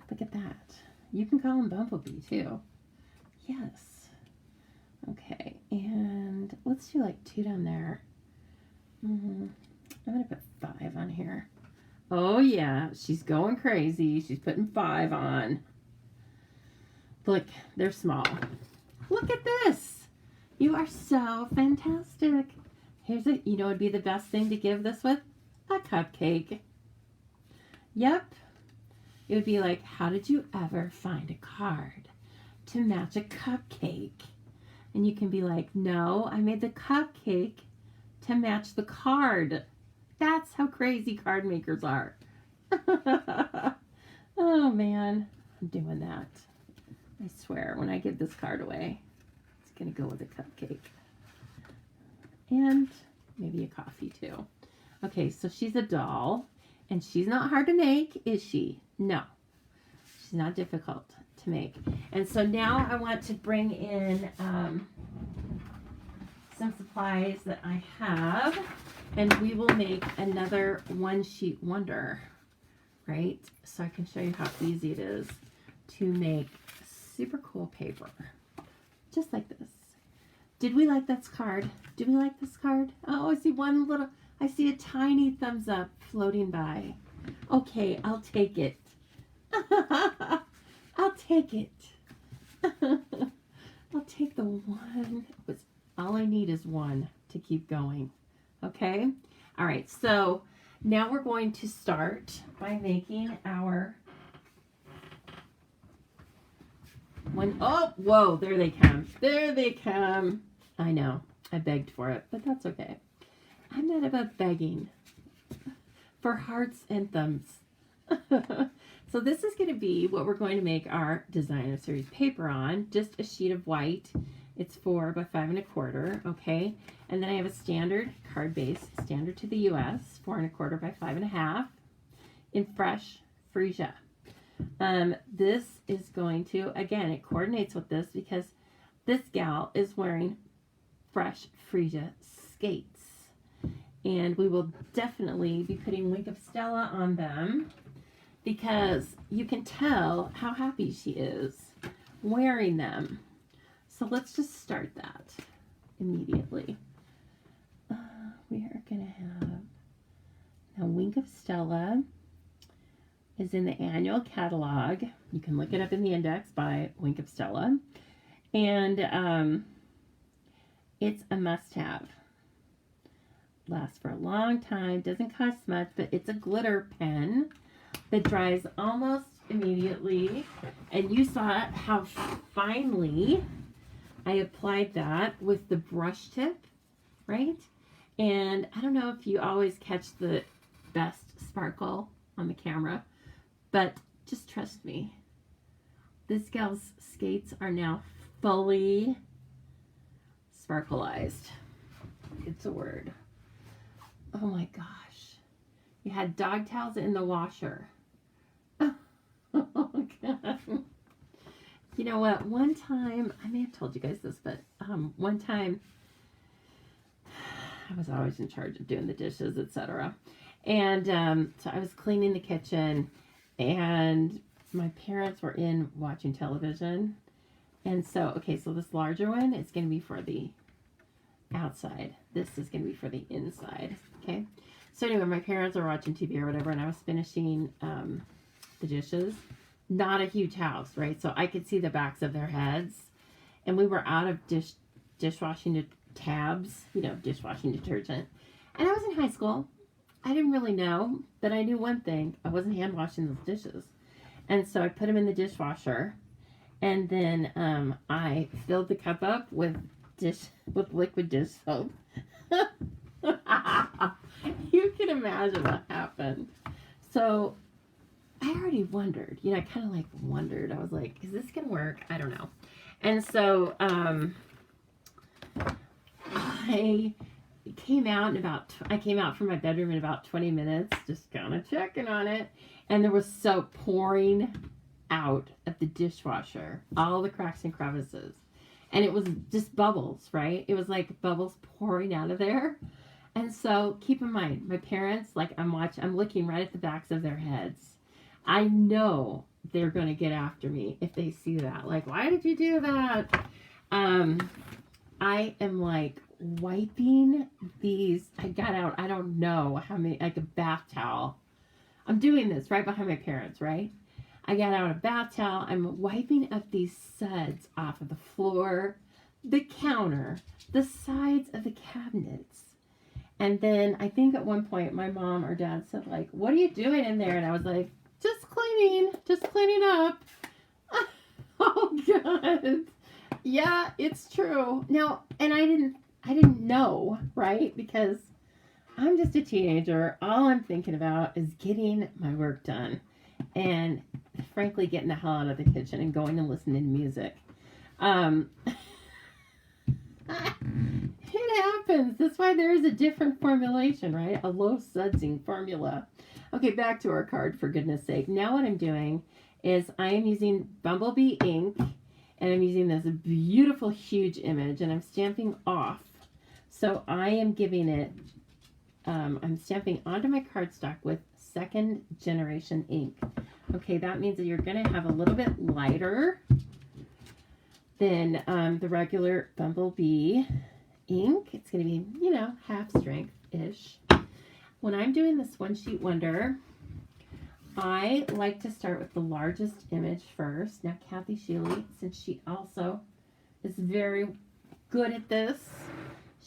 Look at that. You can call them Bumblebee too. Yes. Okay, and let's do like 2 down there. I'm going to put 5 on here. Oh yeah, she's going crazy. She's putting 5 on. Look, they're small. Look at this. You are so fantastic. Here's it. You know what would be the best thing to give this with? A cupcake. Yep. It would be like, how did you ever find a card to match a cupcake? And you can be like, no, I made the cupcake to match the card. That's how crazy card makers are. Oh, man. I'm doing that. I swear, when I give this card away, it's going to go with a cupcake. And maybe a coffee too. Okay, so she's a doll. And she's not hard to make, is she? No. She's not difficult to make. And so now I want to bring in some supplies that I have. And we will make another one-sheet wonder. Right? So I can show you how easy it is to make super cool paper. Just like this. Did we like this card? Did we like this card? Oh, I see a tiny thumbs up floating by. Okay, I'll take it. I'll take it. I'll take the 1. All I need is 1 to keep going. Okay? All right, so now we're going to start by making our one. Oh, whoa, there they come. There they come. I know, I begged for it, but that's okay. I'm not above begging for hearts and thumbs. So this is going to be what we're going to make our designer series paper on. Just a sheet of white. It's 4 by 5 1/4. Okay. And then I have a standard card base, standard to the US, 4 1/4 by 5 1/2 in fresh freesia. This is going to, again, it coordinates with this because this gal is wearing fresh freesia skates. And we will definitely be putting Wink of Stella on them because you can tell how happy she is wearing them. So let's just start that immediately. We are going to have, now Wink of Stella is in the annual catalog. You can look it up in the index by Wink of Stella. And it's a must-have. Lasts for a long time, doesn't cost much, but it's a glitter pen that dries almost immediately. And you saw how finely I applied that with the brush tip, right? And I don't know if you always catch the best sparkle on the camera, but just trust me. This gal's skates are now fully sparkleized. It's a word. Oh my gosh. You had dog towels in the washer. Oh God. You know what? One time, I may have told you guys this, but one time I was always in charge of doing the dishes, etc. And so I was cleaning the kitchen and my parents were in watching television. And so, okay, so this larger one is going to be for the outside. This is going to be for the inside. Okay. So anyway, my parents are watching TV or whatever, and I was finishing the dishes. Not a huge house, right? So I could see the backs of their heads. And we were out of dishwashing tabs, dishwashing detergent. And I was in high school. I didn't really know, but I knew one thing. I wasn't hand washing those dishes. And so I put them in the dishwasher. And then I filled the cup up with liquid dish soap. You can imagine what happened. So I already wondered, I kind of wondered. I was like, is this going to work? I don't know. And so I came out from my bedroom in about 20 minutes, just kind of checking on it. And there was soap pouring out of the dishwasher, all the cracks and crevices. And it was just bubbles, right? It was like bubbles pouring out of there. And so keep in mind, my parents, I'm looking right at the backs of their heads. I know they're going to get after me if they see that. Why did you do that? I am wiping these. I got out, I don't know how many, a bath towel. I'm doing this right behind my parents, right? I got out a bath towel. I'm wiping up these suds off of the floor, the counter, the sides of the cabinets. And then I think at one point my mom or dad said, what are you doing in there? And I was like, just cleaning up. Oh God. Yeah, it's true. Now, and I didn't know, right? Because I'm just a teenager. All I'm thinking about is getting my work done. And frankly, getting the hell out of the kitchen and going and listening to music. It happens. That's why there is a different formulation, right? A low sudsing formula. Okay, back to our card, for goodness sake. Now what I'm doing is I am using Bumblebee ink, and I'm using this beautiful, huge image, and I'm stamping off. So I am giving it, I'm stamping onto my cardstock with second generation ink. Okay, that means that you're going to have a little bit lighter than the regular Bumblebee ink. It's going to be, half strength-ish. When I'm doing this one sheet wonder, I like to start with the largest image first. Now, Kathy Sheely, since she also is very good at this,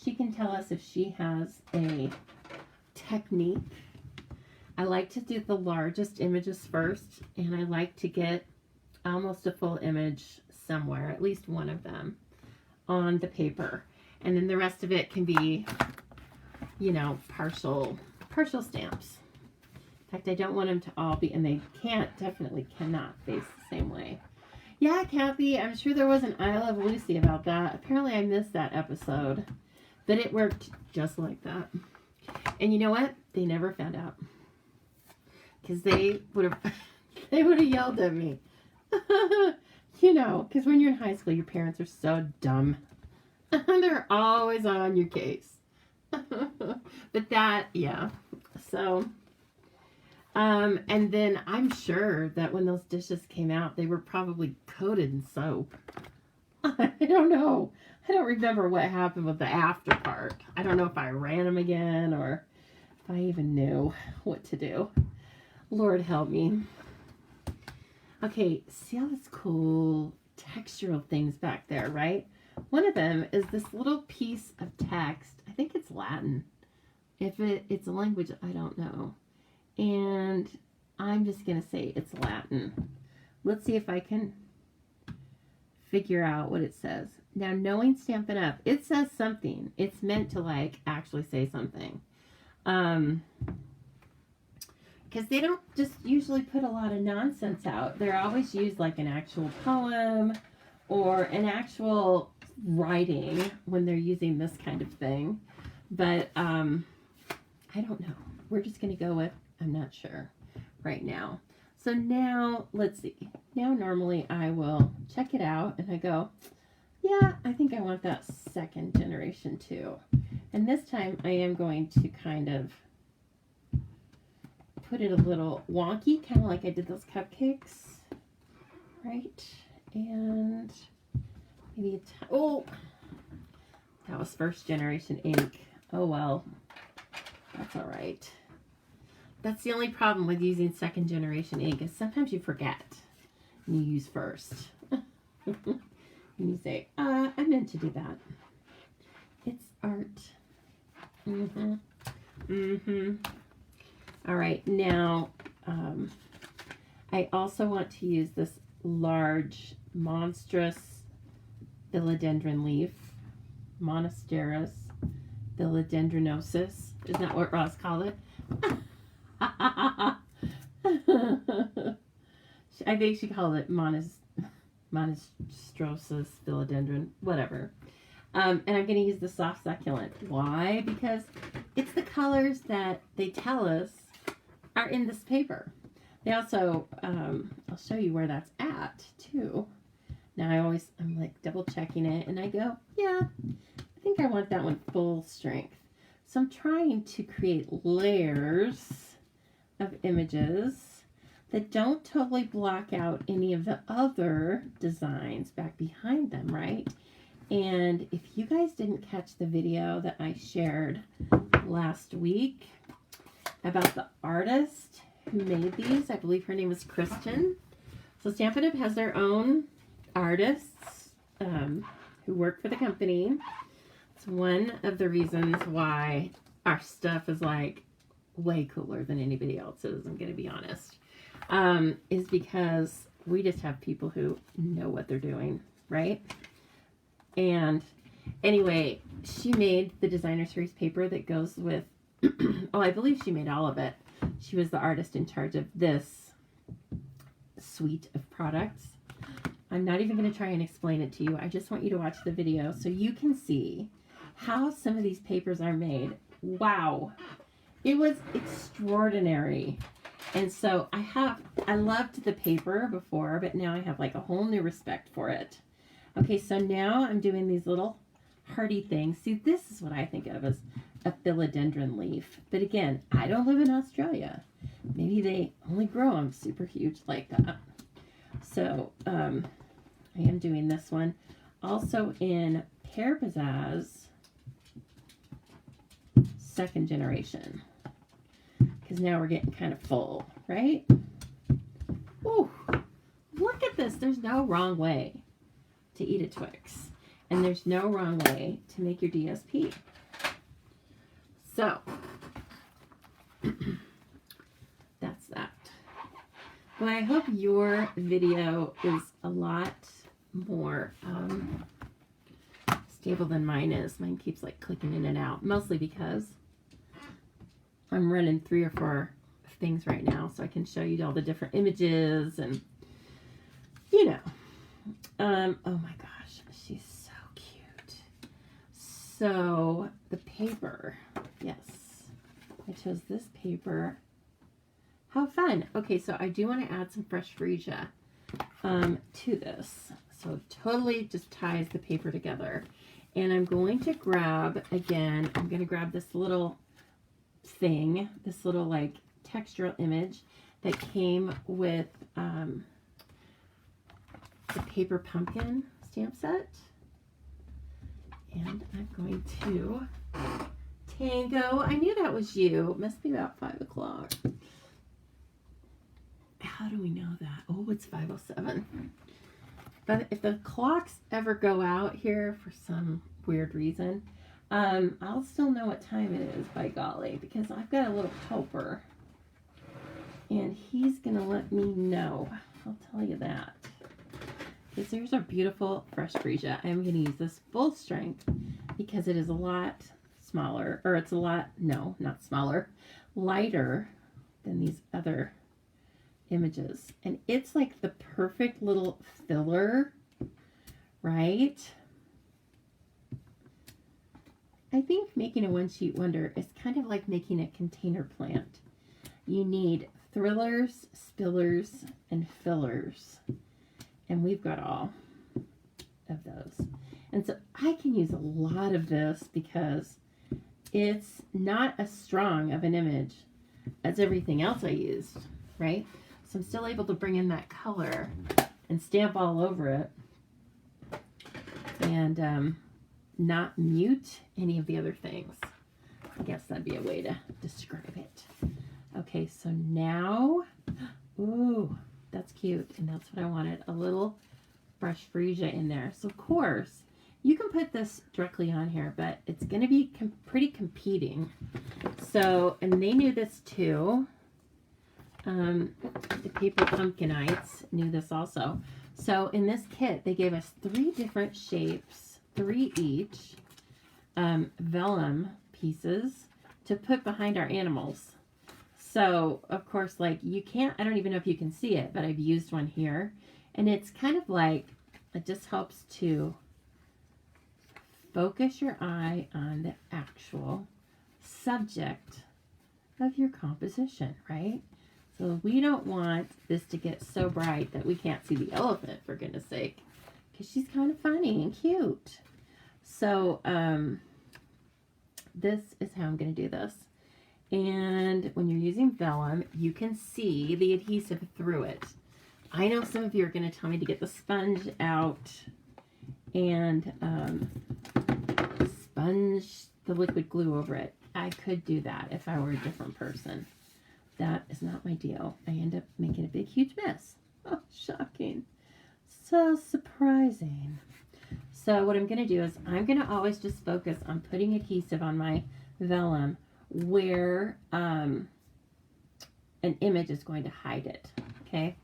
she can tell us if she has a technique. I like to do the largest images first, and I like to get almost a full image somewhere, at least one of them, on the paper. And then the rest of it can be, partial stamps. In fact, I don't want them to all be, and they definitely cannot face the same way. Yeah, Kathy, I'm sure there was an I Love Lucy about that. Apparently I missed that episode, but it worked just like that. And you know what? They never found out. Because they would have, They would have yelled at me. You know, because when you're in high school, your parents are so dumb. They're always on your case. But that, yeah. So, and then I'm sure that when those dishes came out, they were probably coated in soap. I don't know. I don't remember what happened with the after part. I don't know if I ran them again or if I even knew what to do. Lord help me. Okay, see all these cool textural things back there, right? One of them is this little piece of text. I think it's Latin. If it's a language, I don't know. And I'm just going to say it's Latin. Let's see if I can figure out what it says. Now, knowing Stampin' Up, it says something. It's meant to, like, actually say something. Because they don't just usually put a lot of nonsense out. They're always used like an actual poem or an actual writing when they're using this kind of thing. But I don't know. We're just going to go with, I'm not sure right now. So now, let's see. Now normally I will check it out and I go, yeah, I think I want that second generation too. And this time I am going to kind of put it a little wonky, kind of like I did those cupcakes, right? And maybe oh, that was first generation ink. Oh well, that's all right. That's the only problem with using second generation ink is sometimes you forget and you use first. And you say, I meant to do that. It's art. All right, now I also want to use this large, monstrous Philodendron Leaf, Monasteris Philodendronosis. Isn't that what Ross called it? I think she called it Monostrosis Philodendron, whatever. And I'm going to use the soft succulent. Why? Because it's the colors that they tell us are in this paper. They also, I'll show you where that's at too. Now I'm like double checking it and I go, yeah, I think I want that one full strength. So I'm trying to create layers of images that don't totally block out any of the other designs back behind them, right? And if you guys didn't catch the video that I shared last week about the artist who made these, I believe her name is Kristen. So Stampin' Up! Has their own artists who work for the company. It's one of the reasons why our stuff is like way cooler than anybody else's, I'm going to be honest, is because we just have people who know what they're doing, right? And anyway, she made the designer series paper that goes with, oh, I believe she made all of it. She was the artist in charge of this suite of products. I'm not even going to try and explain it to you. I just want you to watch the video so you can see how some of these papers are made. Wow. It was extraordinary. And so I loved the paper before, but now I have like a whole new respect for it. Okay, so now I'm doing these little hardy things. See, this is what I think of as a philodendron leaf. But again, I don't live in Australia. Maybe they only grow them super huge like that. So I am doing this one. Also in Pear Pizzazz, second generation. Because now we're getting kind of full, right? Ooh, look at this. There's no wrong way to eat a Twix. And there's no wrong way to make your DSP. So, that's that. Well, I hope your video is a lot more stable than mine is. Mine keeps like clicking in and out, mostly because I'm running 3 or 4 things right now, so I can show you all the different images and, you know. Oh my gosh, she's so cute. So the paper, yes, I chose this paper. How fun. Okay, so I do want to add some fresh freesia to this. So it totally just ties the paper together. And I'm going to grab, again, I'm going to grab this little thing, this little like textural image that came with the paper pumpkin stamp set. And I'm going to Tango. I knew that was you. It must be about 5 o'clock. How do we know that? Oh, it's 5:07. But if the clocks ever go out here for some weird reason, I'll still know what time it is, by golly, because I've got a little helper. And he's going to let me know. I'll tell you that. Because there's our beautiful fresh freesia. I'm going to use this full strength because it is a lot smaller, or it's a lot, no, not smaller, lighter than these other images. And it's like the perfect little filler, right? I think making a one-sheet wonder is kind of like making a container plant. You need thrillers, spillers, and fillers. And we've got all of those. And so I can use a lot of this because it's not as strong of an image as everything else I used, right? So I'm still able to bring in that color and stamp all over it and not mute any of the other things. I guess that'd be a way to describe it. Okay, so now, ooh, that's cute, and that's what I wanted, a little fresh freesia in there. So of course, you can put this directly on here, but it's going to be pretty competing. So, and they knew this too. The Paper Pumpkinites knew this also. So in this kit, they gave us 3 different shapes, 3 each, vellum pieces to put behind our animals. So, of course, like you can't, I don't even know if you can see it, but I've used one here. And it's kind of like, it just helps to focus your eye on the actual subject of your composition, right? So we don't want this to get so bright that we can't see the elephant, for goodness sake, because she's kind of funny and cute. So, this is how I'm going to do this. And when you're using vellum, you can see the adhesive through it. I know some of you are going to tell me to get the sponge out and sponge the liquid glue over it. I could do that if I were a different person. That is not my deal. I end up making a big, huge mess. Oh, shocking. So surprising. So what I'm going to do is I'm going to always just focus on putting adhesive on my vellum where an image is going to hide it, okay?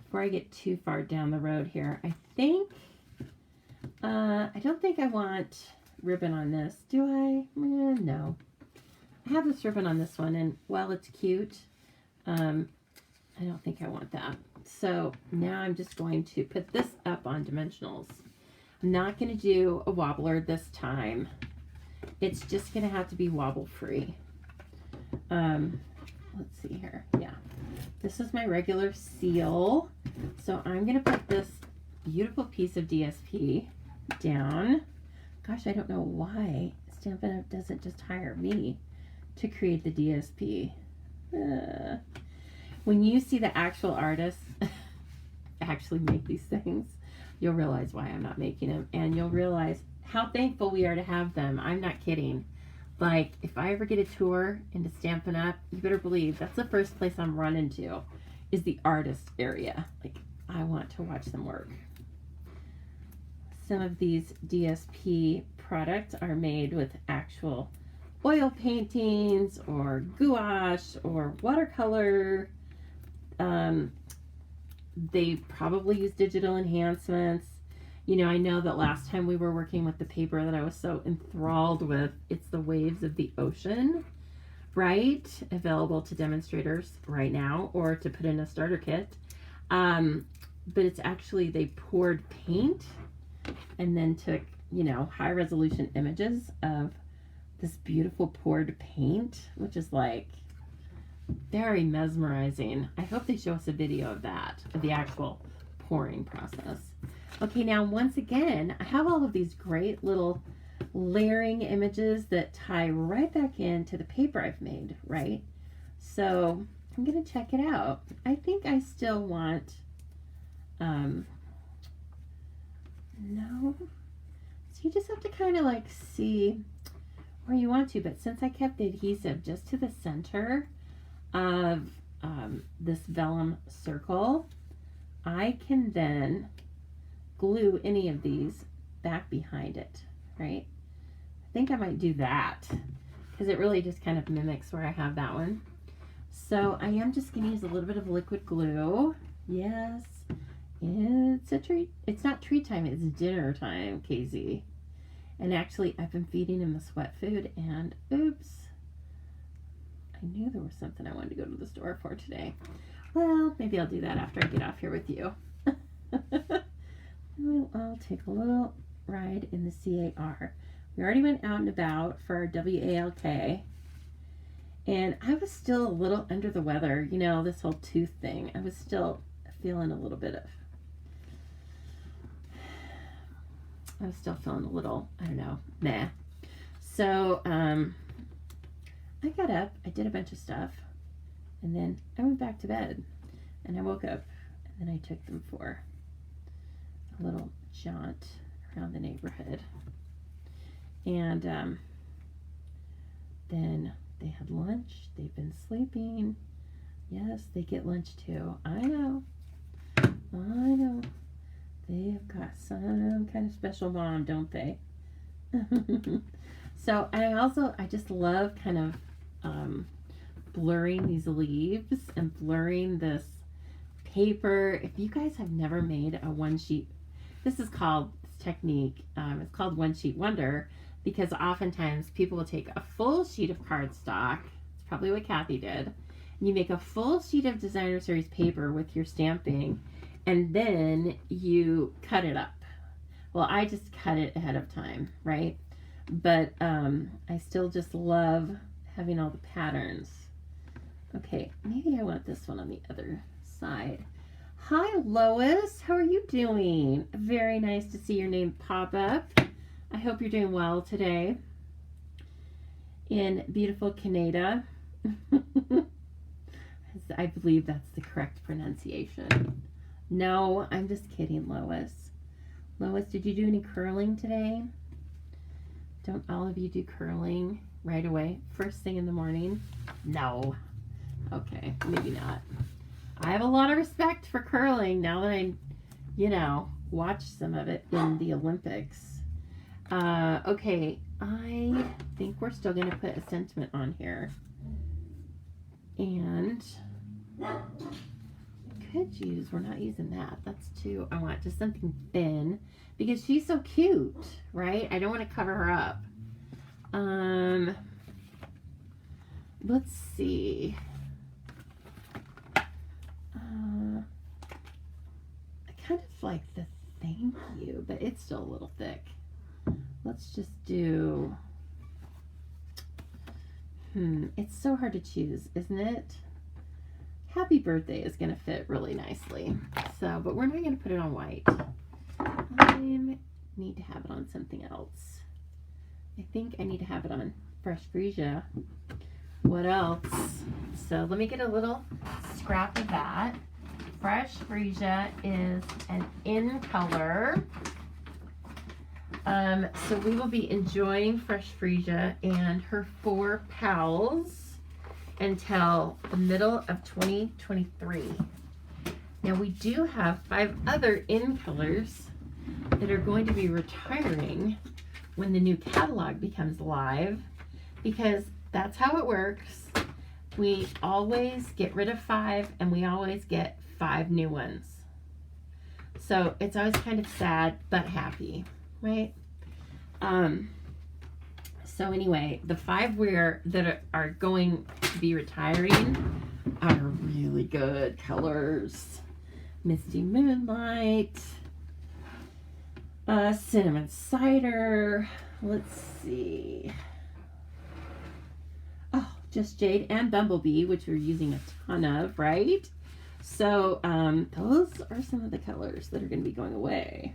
Before I get too far down the road here, I think, I don't think I want ribbon on this, do I? No. I have this ribbon on this one, and while it's cute, I don't think I want that. So now I'm just going to put this up on dimensionals. I'm not going to do a wobbler this time. It's just going to have to be wobble free. Let's see here. Yeah. This is my regular seal. So I'm going to put this beautiful piece of DSP down. Gosh, I don't know why Stampin' Up! Doesn't just hire me to create the DSP. When you see the actual artists actually make these things, you'll realize why I'm not making them, and you'll realize how thankful we are to have them. I'm not kidding. Like, if I ever get a tour into Stampin' Up!, you better believe that's the first place I'm running to, is the artist area. Like, I want to watch them work. Some of these DSP products are made with actual oil paintings or gouache or watercolor. They probably use digital enhancements. You know, I know that last time we were working with the paper that I was so enthralled with, it's the Waves of the Ocean, right? Available to demonstrators right now or to put in a starter kit. But it's actually, they poured paint and then took, you know, high resolution images of this beautiful poured paint, which is like Very mesmerizing. I hope they show us a video of that, of the actual pouring process. Okay, now once again, I have all of these great little layering images that tie right back into the paper I've made, right? So I'm going to check it out. I think I still want, no. So you just have to kind of like see where you want to, but since I kept the adhesive just to the center of this vellum circle, I can then glue any of these back behind it, right? I think I might do that because it really just kind of mimics where I have that one. So I am just going to use a little bit of liquid glue. Yes, it's a treat. It's not treat time, it's dinner time, KZ. And actually, I've been feeding him this wet food, and oops, I knew there was something I wanted to go to the store for today. Well, maybe I'll do that after I get off here with you. I'll take a little ride in the CAR. We already went out and about for our WALK, and I was still a little under the weather. You know, this whole tooth thing. I was still feeling a little bit of, I was still feeling a little, I don't know, meh. So, I got up, I did a bunch of stuff, and then I went back to bed, and I woke up, and then I took them for a little jaunt around the neighborhood. And then they had lunch. They've been sleeping. Yes, they get lunch too. I know. They have got some kind of special bond, don't they? So I just love kind of blurring these leaves and blurring this paper. If you guys have never made a one sheet, this is called, this technique, it's called one sheet wonder, because oftentimes people will take a full sheet of cardstock. It's probably what Kathy did. And you make a full sheet of designer series paper with your stamping, and then you cut it up. Well, I just cut it ahead of time, right? But I still just love having all the patterns. Okay, maybe I want this one on the other side. Hi, Lois. How are you doing? Very nice to see your name pop up. I hope you're doing well today in beautiful Canada. I believe that's the correct pronunciation. No, I'm just kidding, Lois. Lois, did you do any curling today? Don't all of you do curling right away, first thing in the morning? No. Okay, maybe not. I have a lot of respect for curling now that I, watched some of it in the Olympics. Okay, I think we're still going to put a sentiment on here. And could use, we're not using that. That's too, I want just something thin because she's so cute, right? I don't want to cover her up. Let's see. I kind of like the thank you, but it's still a little thick. Let's just do, it's so hard to choose, isn't it? Happy birthday is going to fit really nicely. So, but we're not going to put it on white. I need to have it on something else. I think I need to have it on Fresh Freesia. What else? So let me get a little scrap of that. Fresh Freesia is an in color. So we will be enjoying Fresh Freesia and her 4 pals until the middle of 2023. Now we do have 5 other in colors that are going to be retiring when the new catalog becomes live, because that's how it works. We always get rid of 5 and we always get 5 new ones. So it's always kind of sad but happy, right? So anyway, the 5 that are going to be retiring are really good colors. Misty Moonlight, Cinnamon Cider. Let's see. Oh, Just Jade and Bumblebee, which we're using a ton of, right? So those are some of the colors that are going to be going away,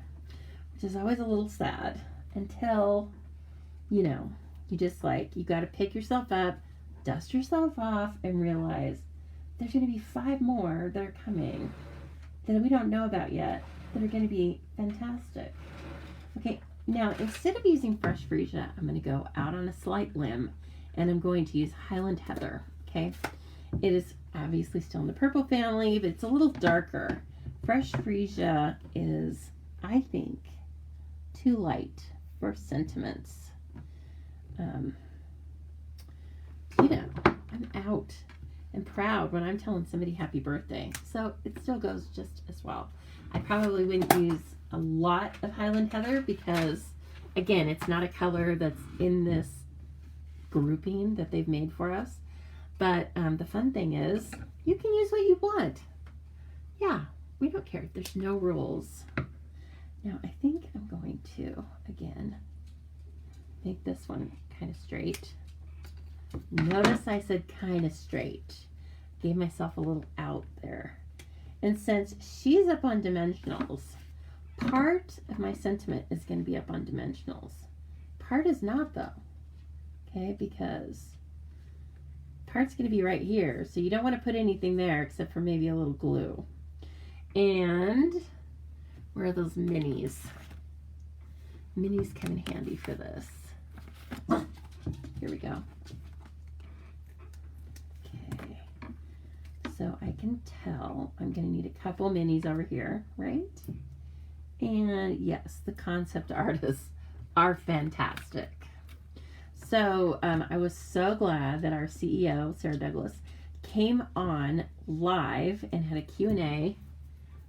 which is always a little sad until, you know, you just like, you got to pick yourself up, dust yourself off, and realize there's going to be 5 more that are coming that we don't know about yet that are going to be fantastic. Okay, now instead of using fresh freesia, I'm going to go out on a slight limb and I'm going to use Highland Heather. Okay, it is obviously still in the purple family, but it's a little darker. Fresh freesia is, I think, too light for sentiments. You know, I'm out and proud when I'm telling somebody happy birthday, so it still goes just as well. I probably wouldn't use a lot of Highland Heather because, again, it's not a color that's in this grouping that they've made for us. But the fun thing is, you can use what you want. Yeah, we don't care. There's no rules. Now, I think I'm going to, again, make this one kind of straight. Notice I said kind of straight. Gave myself a little out there. And since she's up on dimensionals, part of my sentiment is going to be up on dimensionals. Part is not, though. Okay, because part's going to be right here. So you don't want to put anything there except for maybe a little glue. And where are those minis? Minis come in handy for this. Here we go. Okay. So I can tell I'm going to need a couple minis over here, right? And yes, the concept artists are fantastic. So I was so glad that our CEO, Sarah Douglas, came on live and had a Q&A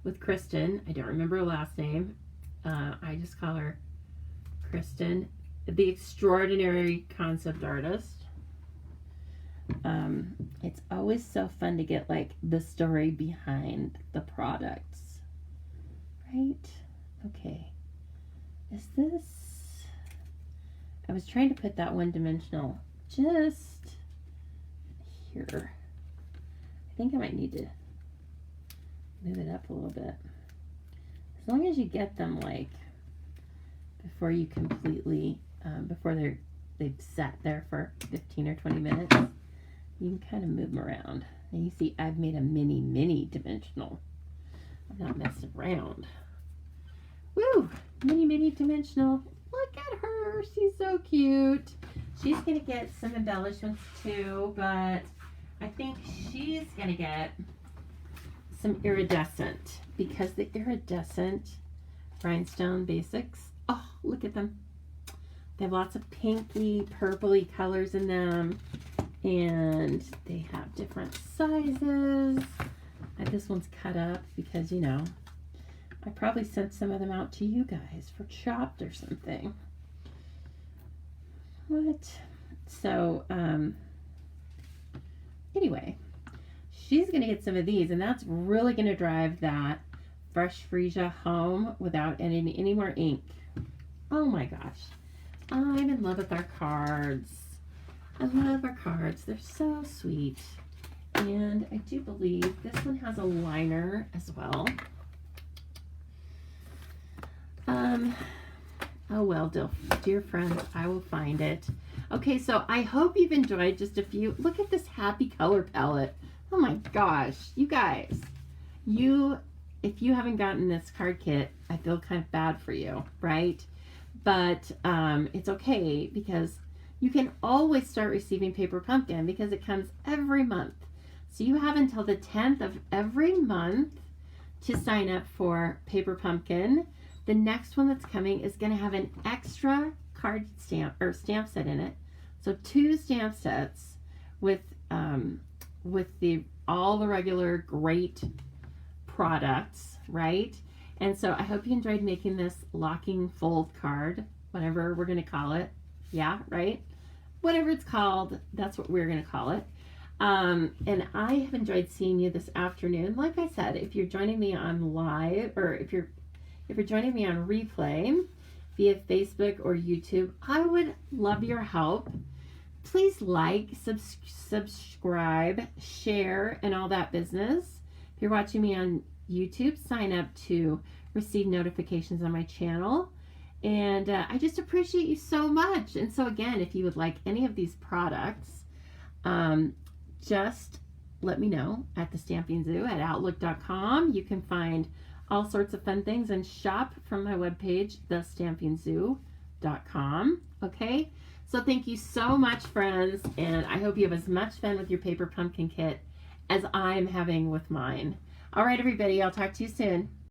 with Kristen. I don't remember her last name. I just call her Kristen, the extraordinary concept artist. It's always so fun to get like the story behind the products, right? Okay, is this, I was trying to put that one dimensional just here. I think I might need to move it up a little bit. As long as you get them like before you completely, before they've sat there for 15 or 20 minutes, you can kind of move them around. And you see I've made a mini dimensional. I'm not messing around. Woo! Mini dimensional. Look at her. She's so cute. She's going to get some embellishments too, but I think she's going to get some iridescent because the iridescent rhinestone basics, oh, look at them. They have lots of pinky, purpley colors in them, and they have different sizes. This one's cut up because, you know, I probably sent some of them out to you guys for Chopped or something. What? So, anyway, she's going to get some of these, and that's really going to drive that fresh freesia home witut any more ink. Oh my gosh. I'm in love with our cards. I love our cards. They're so sweet. And I do believe this one has a liner as well. Oh well, dear friends, I will find it. Okay, so I hope you've enjoyed just a few. Look at this happy color palette. Oh my gosh, you guys. If you haven't gotten this card kit, I feel kind of bad for you, right? But it's okay because you can always start receiving Paper Pumpkin because it comes every month. So you have until the 10th of every month to sign up for Paper Pumpkin. The next one that's coming is going to have an extra card stamp or stamp set in it. So 2 stamp sets with all the regular great products, right? And so I hope you enjoyed making this locking fold card, whatever we're going to call it. Yeah, right? Whatever it's called, that's what we're going to call it. And I have enjoyed seeing you this afternoon. Like I said, if you're joining me on live, or if you're joining me on replay via Facebook or YouTube, I would love your help. please like, subscribe, share, and all that business. If you're watching me on YouTube, sign up to receive notifications on my channel. And I just appreciate you so much. And so again, if you would like any of these products, just let me know at the Stamping Zoo at outlook.com. You can find all sorts of fun things and shop from my webpage, thestampingzoo.com. Okay, so thank you so much, friends, and I hope you have as much fun with your paper pumpkin kit as I'm having with mine. All right, everybody, I'll talk to you soon.